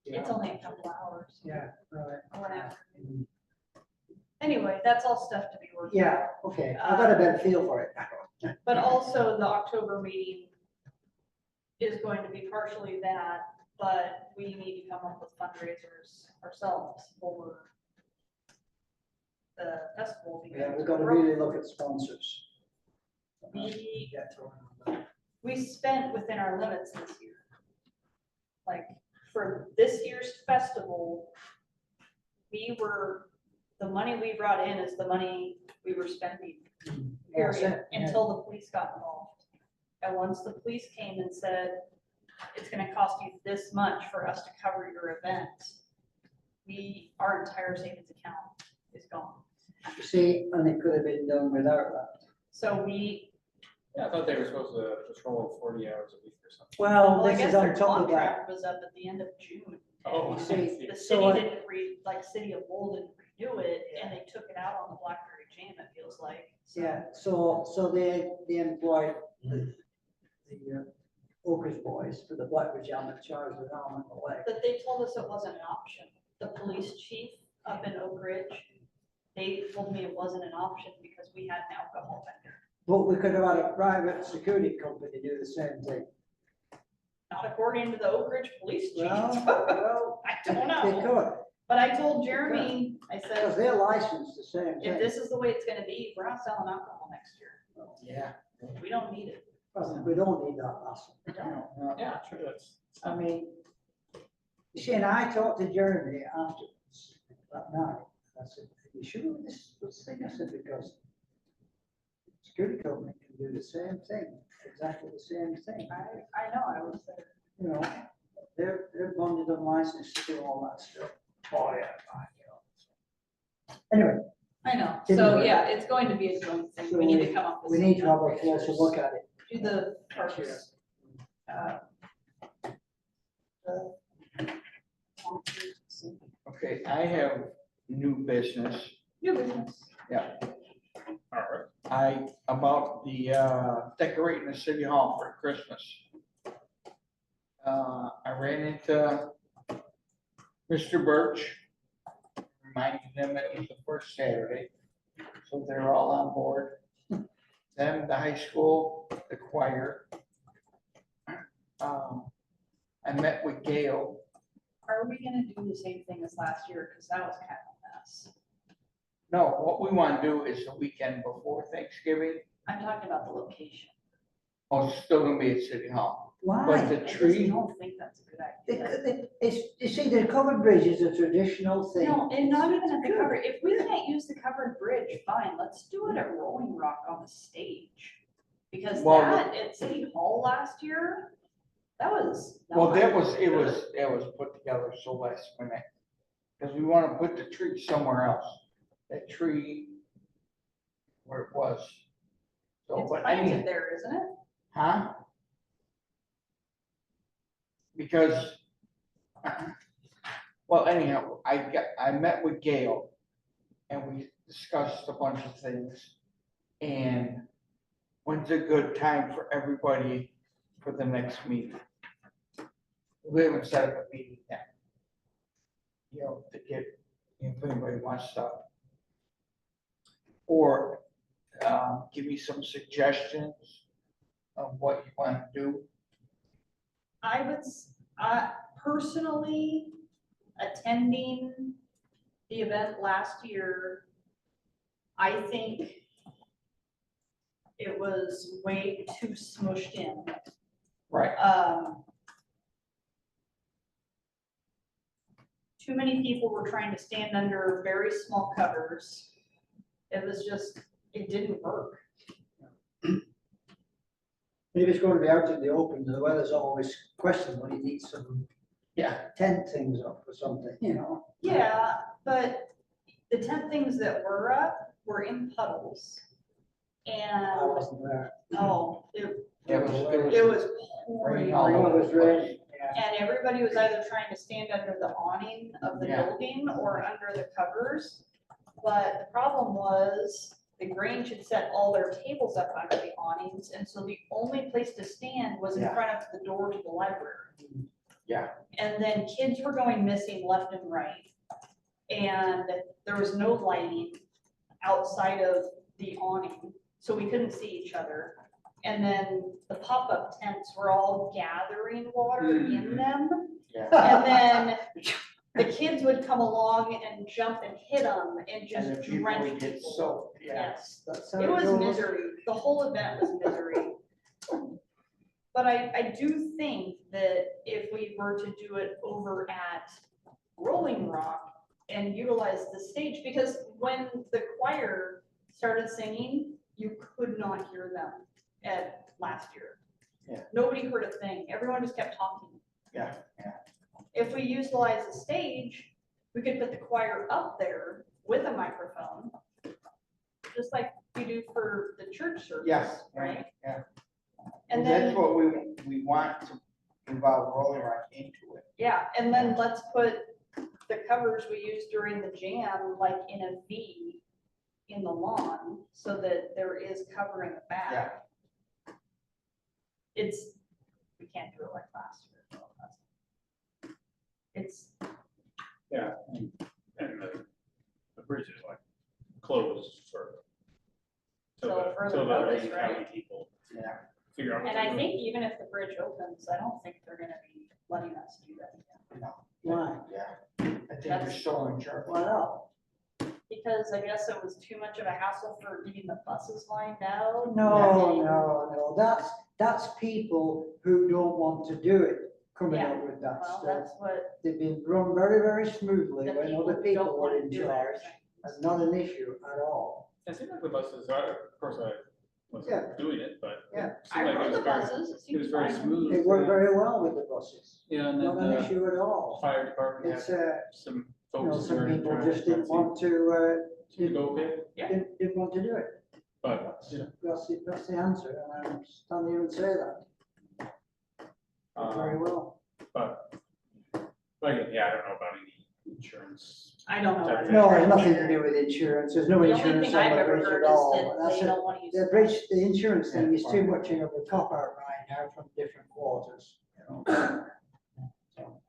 C: It's only a couple hours.
D: Yeah, right.
C: Or an afternoon. Anyway, that's all stuff to be worked.
D: Yeah, Okay, I got a better feel for it.
C: But also the October meeting is going to be partially that, but we need to come up with fundraisers ourselves for the festival.
D: Yeah,
C: because
D: we've got to really look at sponsors.
C: We,
D: Yeah, throw in on
C: we spent within our limits this year. Like, for this year's festival, the money we brought in is the money we were spending,
D: that.
C: period,
D: Yeah.
C: until the police got involved. And once the police came and said, it's gonna cost you this much for us to cover your event, our entire savings account is gone.
D: You see, and it could have been done without that.
C: So we,
B: Yeah, I thought they were supposed to patrol 40 hours a week or something.
D: Well,
C: well, I
D: this
C: guess
D: is on
C: their
D: top of that.
C: contract was up at the end of June.
B: Oh,
C: And
B: I
D: see,
B: see.
C: The
D: so
C: city
D: I-
C: didn't City of Lowell didn't renew it, and they took it out on the Blackberry Jam, it feels like. So-
D: Yeah, so they employed the Oak Ridge boys for the Blackbird Jam and charged an arm and a leg.
C: But they told us it wasn't an option. The police chief up in Oak Ridge, they told me it wasn't an option because we had an alcohol vendor.
D: But we could have had a private security company do the same thing.
C: Not according to the Oak Ridge police chief.
D: Well,
C: I don't
D: they
C: know.
D: could,
C: But I told Jeremy, I
D: because
C: said,
D: they're licensed the same
C: if
D: thing.
C: this is the way it's gonna be, we're not selling alcohol next year.
A: Yeah.
C: We don't need it.
D: Well, we don't need that hassle.
C: We don't.
B: Yeah, true, that's.
D: I mean, you see, and I talked to Jeremy afterwards that night. I said, "Are you sure with this thing?" I said, because security company can do the same thing, exactly the same thing.
C: I know, I was there.
D: You know, they're bonded and licensed to do all that stuff. Oh, yeah. Anyway,
C: I know. So,
D: Anyway.
C: yeah, it's going to be a joint thing.
D: So
C: We need to come up with.
D: we
C: some
D: need to have a
C: fundraisers.
D: closer look at it.
C: Do the parks. The concerts and
A: Okay, I have new business.
C: New business.
B: All right.
A: About the decorating the city hall for Christmas. I ran into Mr. Birch, reminding them it was the first Saturday, so they're all on board. Then the high school, the choir. I met with Gail.
C: Are we gonna do the same thing as last year? Cause that was kind of a mess.
A: No, what we want to do is the weekend before Thanksgiving.
C: I'm talking about the location.
A: Oh, it's still gonna be at City Hall. But
D: Why?
A: the
C: I just
A: tree,
C: don't think that's a good idea.
D: You see, the covered bridge is a traditional thing.
C: No, and not even at the cover. If we can't use the covered bridge, fine, let's do it at Rolling Rock on the stage. Because
A: Well,
C: that at City Hall last year, that was.
A: well,
C: not
A: it was
C: good.
A: put together so last minute. Because we want to put the tree somewhere else. That tree where it was. So,
C: It's
A: but
C: planted
A: anyhow,
C: there, isn't it?
A: huh? Because, well, anyhow, I met with Gail and we discussed a bunch of things. And when's a good time for everybody for the next meeting? We haven't set up a meeting yet. You know, to get, if anybody wants to. Or, give me some suggestions of what you want to do.
C: I would, personally, attending the event last year, I think it was way too smushed in.
A: Right.
C: Too many people were trying to stand under very small covers. It was just, it didn't work.
D: If it's going to be out in the open, the weather's always questionable. You need some
A: Yeah.
D: tent things up or something, you know?
C: Yeah, but the tent things that were up were in puddles.
D: I
C: And,
D: wasn't there.
C: oh, it
A: It was
C: pouring.
A: raining all
D: I know
A: over
D: it was
A: the place.
D: raining, yeah.
C: And everybody was either trying to stand under the awning of the
A: Yeah.
C: building or under the covers. But the problem was the Grange had set all their tables up under the awnings, and so the only place to stand was in
A: Yeah.
C: front of the door to the library.
A: Yeah.
C: And then kids were going missing left and right. And there was no lighting outside of the awning, so we couldn't see each other. And then the pop-up tents were all gathering water in them.
A: Yeah.
C: And then the kids would come along and jump and hit them and
A: And
C: just
A: the people
C: drench
A: would get
C: people.
A: soaked, yeah.
C: Yes,
D: That's how
C: it was
D: goes.
C: misery. The whole event was misery. But I do think that if we were to do it over at Rolling Rock and utilize the stage, because when the choir started singing, you could not hear them at last year.
A: Yeah.
C: Nobody heard a thing. Everyone just kept talking.
A: Yeah.
C: If we utilize the stage, we could put the choir up there with a microphone, just like you do for the church service,
A: Yes,
C: right?
A: yeah.
C: And
A: Well,
C: then,
A: that's what we want to involve Rolling Rock into it.
C: yeah, and then let's put the covers we used during the jam, like in a V in the lawn, so that there is cover in the back. We can't do it like last year. so that's- It's,
B: Yeah, and the bridge is like closed for.
C: Till further
B: till the
C: notice,
B: Lane
C: right?
B: County people
A: Yeah.
B: figure out. what
C: and
B: they're
C: I
B: doing.
C: think even if the bridge opens, I don't think they're gonna be letting us do that again.
A: No.
D: Why?
A: Yeah. I think we're still in charge.
D: Why not?
C: Because I guess it was too much of a hassle for getting the buses lined out.
D: No, that's people who don't want to do it, coming
C: Yeah,
D: up with that
C: Well,
D: stuff.
C: that's what
D: They've been run very, very smoothly
C: the
D: when
C: people
D: other
C: who
D: people
C: don't
D: were
C: want to
D: in
C: do it.
D: charge.
C: are saying.
D: That's not an issue at all.
B: It seemed like the buses are, of course, I
D: Yeah.
B: wasn't doing it, but.
D: Yeah.
B: it
C: I
B: seemed like it
C: rode
B: was
C: the
B: very-
C: buses, it
B: It was
C: seems
B: very
C: fine.
B: smooth.
D: It worked
B: yeah.
D: very well with the buses,
B: Yeah, and
D: not an
B: then
D: issue at
B: the
D: all.
B: fire department
D: It's,
B: had some
D: you
B: folks.
D: know,
B: who
D: some
B: were
D: people
B: trying to
D: just didn't
B: see-
D: want to,
B: see it go okay,
D: didn't want to do it.
B: but,
D: That's,
B: you know,
D: that's the answer, and I'm standing here and say that, very well.
B: but again, yeah, I don't know about any insurance.
C: I don't know. about
D: No, it's
C: insurance
D: nothing to
C: either.
D: do with insurance, there's no
C: The only
D: insurance
C: thing
D: on
C: I've
D: the
C: ever
D: bridge
C: heard
D: at
C: is
D: all.
C: that
D: That's
C: they
D: it.
C: don't want to use.
D: The bridge, the insurance thing is too
A: Yeah.
D: much of a cop out right now from different quarters, you know. So,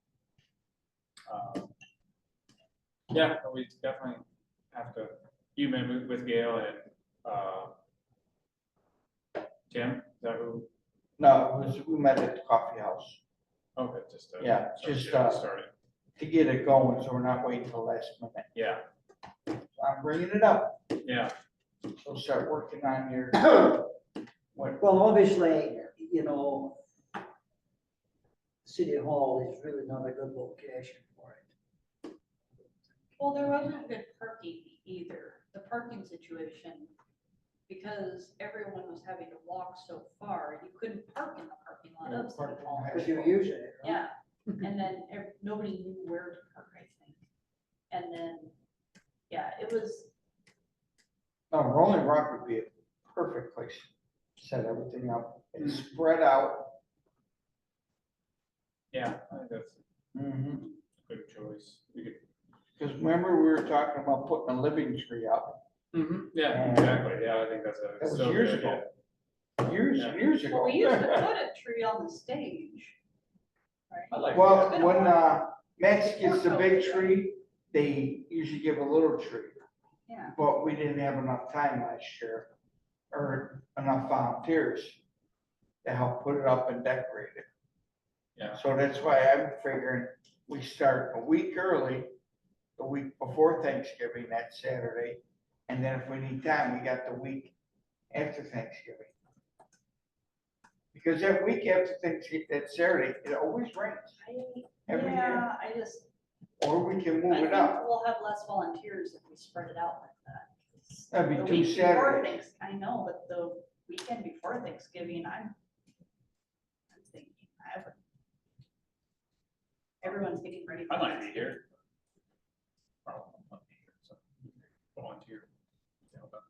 B: Yeah, but we definitely have to, you met with Gail and, Tim, is that who?
A: No, it was, we met at the coffee house
B: Okay, just.
A: Yeah,
B: so
A: just,
B: get it started,
A: to get it going, so we're not waiting till last minute.
B: yeah,
A: I'm bringing it up,
B: yeah,
A: so start working on your, what,
D: Well, obviously, you know, City Hall is really not a good location for it.
C: Well, there wasn't good parking either, the parking situation, because everyone was having to walk so far, you couldn't park in the parking lot of City
A: Parking
C: Hall.
A: lot.
D: Because you're using it, right?
C: Yeah, and then nobody knew where to park, I think. And then, yeah, it was,
A: no, Rolling Rock would be a perfect place to set everything up and spread out.
B: yeah, I think that's
A: Mm-hmm.
B: a good choice. We could.
A: Because remember, we were talking about putting a living tree up,
B: Yeah,
A: And-
B: exactly, yeah, I think that's
A: that was
B: so
A: years
B: good,
A: ago.
B: yeah.
A: Years,
B: Yeah.
A: years ago.
C: well, we used to put a tree on the stage. Right?
B: I like
A: Well,
B: that.
A: when, Max gets the big tree, they usually give a little tree.
C: Yeah.
A: But we didn't have enough time last year, or enough volunteers to help put it up and decorate it.
B: Yeah.
A: So that's why I'm figuring we start a week early, the week before Thanksgiving, that Saturday. And then if we need time, we got the week after Thanksgiving. Because that week after Thanksgiving, that Saturday, it always rains every year.
C: Yeah, I just,
A: Or we can
C: I
A: move
C: think
A: it up.
C: we'll have less volunteers if we spread it out like that.
A: That'd be
C: The
A: two
C: week before
A: Saturdays.
C: I know, but the weekend before Thanksgiving, I'm thinking, everyone's getting ready. for
B: I might be
C: Thanksgiving.
B: here. Oh, I might be here, so volunteer. Yeah, but-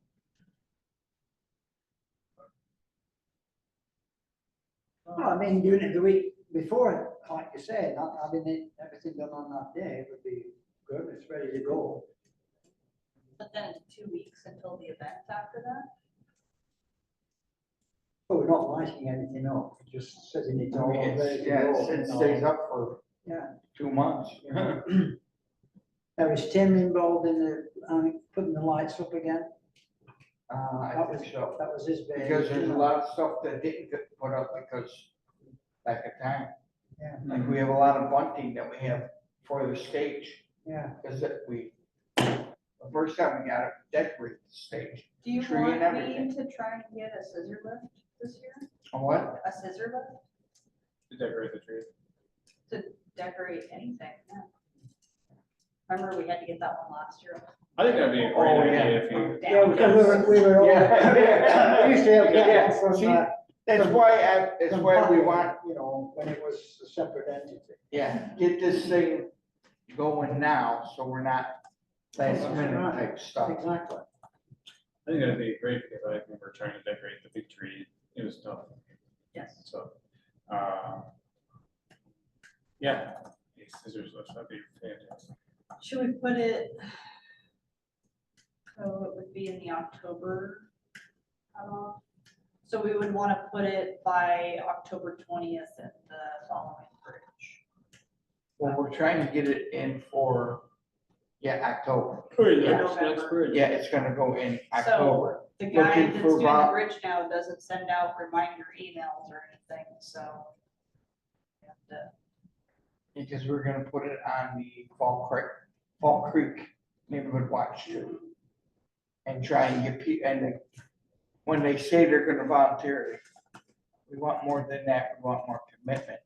D: Well, I mean, doing it the week before, like you said, not having it, everything done on that day would be good, it's ready to go.
C: But then it's 2 weeks until the event after that.
D: But we're not lighting anything up, we're just setting it all ready to
A: Yeah,
D: go.
A: it stays up for
D: Yeah.
A: 2 months.
D: Now, is Tim involved in putting the lights up again?
A: I think so,
D: That was his baby.
A: because there's a lot of stuff that didn't get put up because back in time.
D: Yeah,
A: Like we have a lot of bunting that we have for the stage,
D: yeah.
A: because the first time we got it, decorate the stage.
C: Do you
A: Tree and
C: want me
A: everything.
C: to try and get a scissor lift this year?
A: On what?
C: A scissor lift
B: To decorate the tree.
C: to decorate anything, yeah. Remember, we had to get that one last year.
B: I think that'd be a
A: Oh,
B: great
A: yeah.
B: idea if you.
D: Yeah, because we were all,
A: Yeah.
D: we used to have
A: Yeah,
D: that from,
A: see, That's
D: from
A: why we
D: Buckley,
A: want,
D: you know, when it was a separate entity.
A: yeah, get this thing going now, so we're not last minute type stuff.
D: Exactly.
B: I think that'd be great because I remember trying to decorate the big tree. It was tough.
C: Yes.
B: So, yeah, these scissors lift, that'd be fantastic.
C: Should we put it? Oh, it would be in the October. So we would want to put it by October 20th at the following bridge.
A: Well, we're trying to get it in for, October.
C: Yeah, November.
A: Yeah, it's gonna go in October.
C: The guy
A: Looking
C: that's
A: for
C: doing the
A: Bob.
C: bridge now doesn't send out reminder emails or anything, so. we have to-
A: Because we're gonna put it on the Fall Creek neighborhood watch too. And try and get people, and when they say they're gonna volunteer, we want more than that, we want more commitment.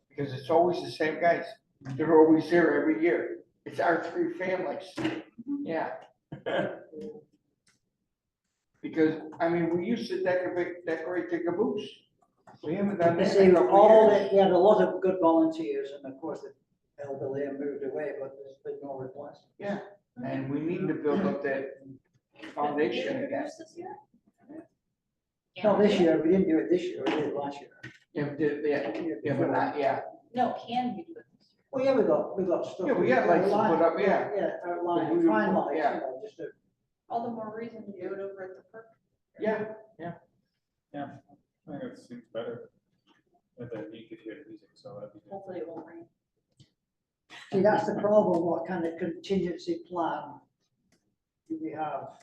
A: Because it's always the same guys, they're always here every year, it's our three families, yeah. Because, I mean, we used to decorate the caboose, we haven't done
D: You
A: that
D: see,
A: in a couple
D: all
A: of years.
D: we had a lot of good volunteers, and of course, the elderly have moved away, but there's been no replacement.
A: Yeah, and we need to build up that foundation again.
C: This year?
D: No, this year, we didn't do it this year, we did it last year.
A: Yeah, but not, yeah.
C: No, can we do it this year?
D: Well, yeah, we got stuff.
A: Yeah, we got lights to put up, yeah.
D: Yeah, outline,
A: We-
D: fine lights, you
A: yeah.
D: know, just to.
C: All the more reason to do it over at the park.
A: Yeah,
B: I think that seems better. And then you could hear the music, so that'd be good.
C: Hopefully it won't rain.
D: See, that's the problem, what kind of contingency plan do we have?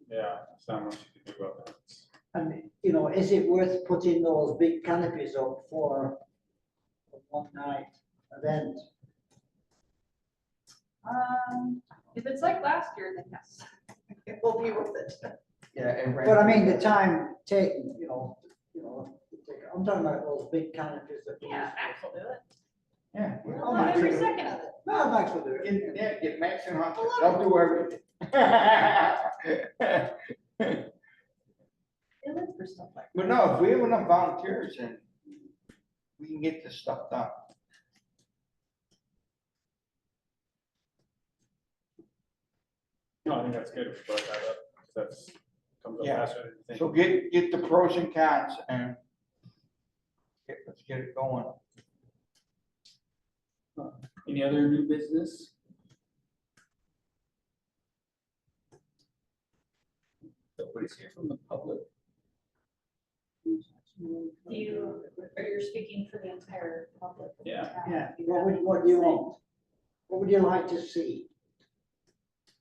B: Yeah, there's not much you can do about that.
D: And, you know, is it worth putting those big canopies up for a one night event?
C: If it's like last year, then yes, it will be worth it.
A: yeah. and
D: But I mean, the time taken, I'm talking about those big canopies that. we
C: Yeah,
D: use.
C: Max will do it.
A: Yeah.
C: I'll have every second of it.
D: No, Max will do it.
A: Get Max and Hunter, they'll do everything.
C: They live for stuff like
A: But no, if we have enough volunteers and we can get this stuff done.
B: No, I think that's good if you brought that up, 'cause that's, comes up
A: Yeah.
B: faster than you think.
A: So get the pros and cons and let's get it going.
B: Any other new business? Nobody's here from the public.
C: Do you, or you're speaking for the entire public? of the
B: Yeah.
C: town.
D: Yeah, what do you want? What would you like to see?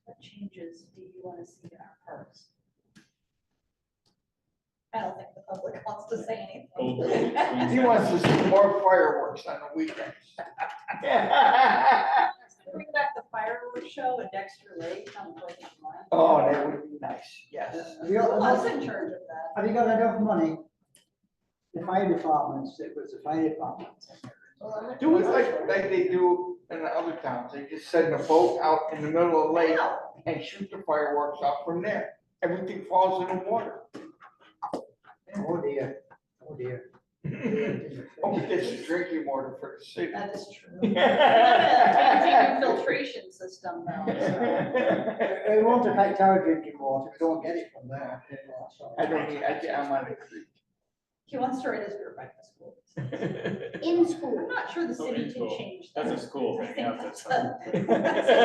C: What changes do you want to see in our parks? I don't think the public wants to say
B: Old
C: anything.
B: lady.
A: He wants to see more fireworks on the weekends.
C: Bring back the fireworks show at Dexter Lake on the 4th of July.
A: Oh, that would be nice, yes.
D: Have you
C: Who
D: got
C: was
D: enough-
C: in charge of that?
D: have you got enough money? The fire departments, it was the fire department.
A: Do it like they do in the other towns, they just send a boat out in the middle of the lake
C: Wow.
A: and shoot the fireworks off from there. Everything falls in the water.
D: Oh dear, oh dear.
A: Oh, it's drinking water for the city.
C: That is true. We have a fancy new filtration system though, so.
D: It won't affect our drinking water, we don't get it from there.
A: I don't need, I'm on the creek.
C: He wants to write his group back to school.
E: In
C: I'm
E: school.
C: not sure the
B: Oh,
C: city
B: in
C: can
B: school.
C: change that.
B: That's a school
C: I
B: thing,
C: think
B: yeah,
C: that's
B: that's
C: a- that's a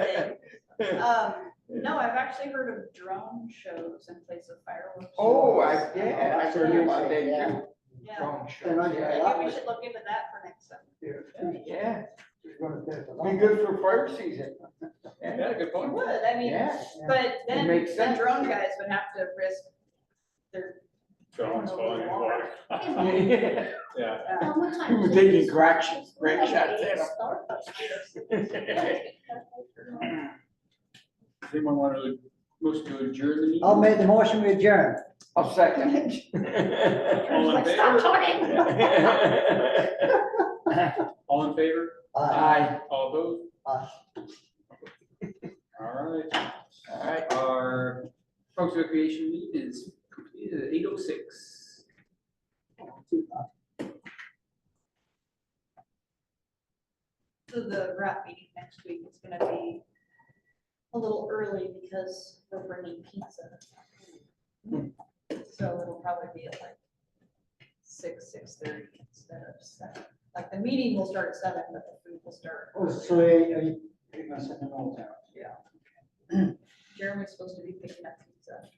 C: state thing. No, I've actually heard of drone shows in place of fireworks.
A: Oh,
C: shows.
A: yeah, I heard about that too.
C: Yeah,
A: Drone shows,
D: Imagine
A: yeah.
C: maybe we should look into that for next summer.
A: Yeah,
D: We're gonna pay for
A: be
D: that.
A: good for fire season.
B: Yeah, good
C: It
B: point.
C: would, I mean,
A: Yeah.
C: but then
A: makes
C: the
A: sense.
C: drone guys would have to risk their.
B: Drones falling in the water.
A: Yeah.
B: Yeah.
E: How much time
A: We're
E: does it
A: taking
E: take?
A: crack
E: We have
A: shots
E: a
A: at 'em.
E: Starbucks here.
B: Does anyone want to, motion to adjourn the meeting?
D: I'll make the motion, we adjourn.
A: I'll second.
B: All in
E: Like, stop
B: favor?
E: talking.
B: All in favor?
A: Aye.
B: All opposed?
D: Aye.
B: All right.
A: All right.
B: Our Parks and Recreation meeting is completed at 8:06.
C: So the rap meeting next week is gonna be a little early because we're bringing pizza. So it'll probably be at like 6:30 instead of 7. Like the meeting will start at 7, but the food will start.
D: Oh, so are you gonna send them all out? Yeah.
C: Jeremy's supposed to be picking up pizza.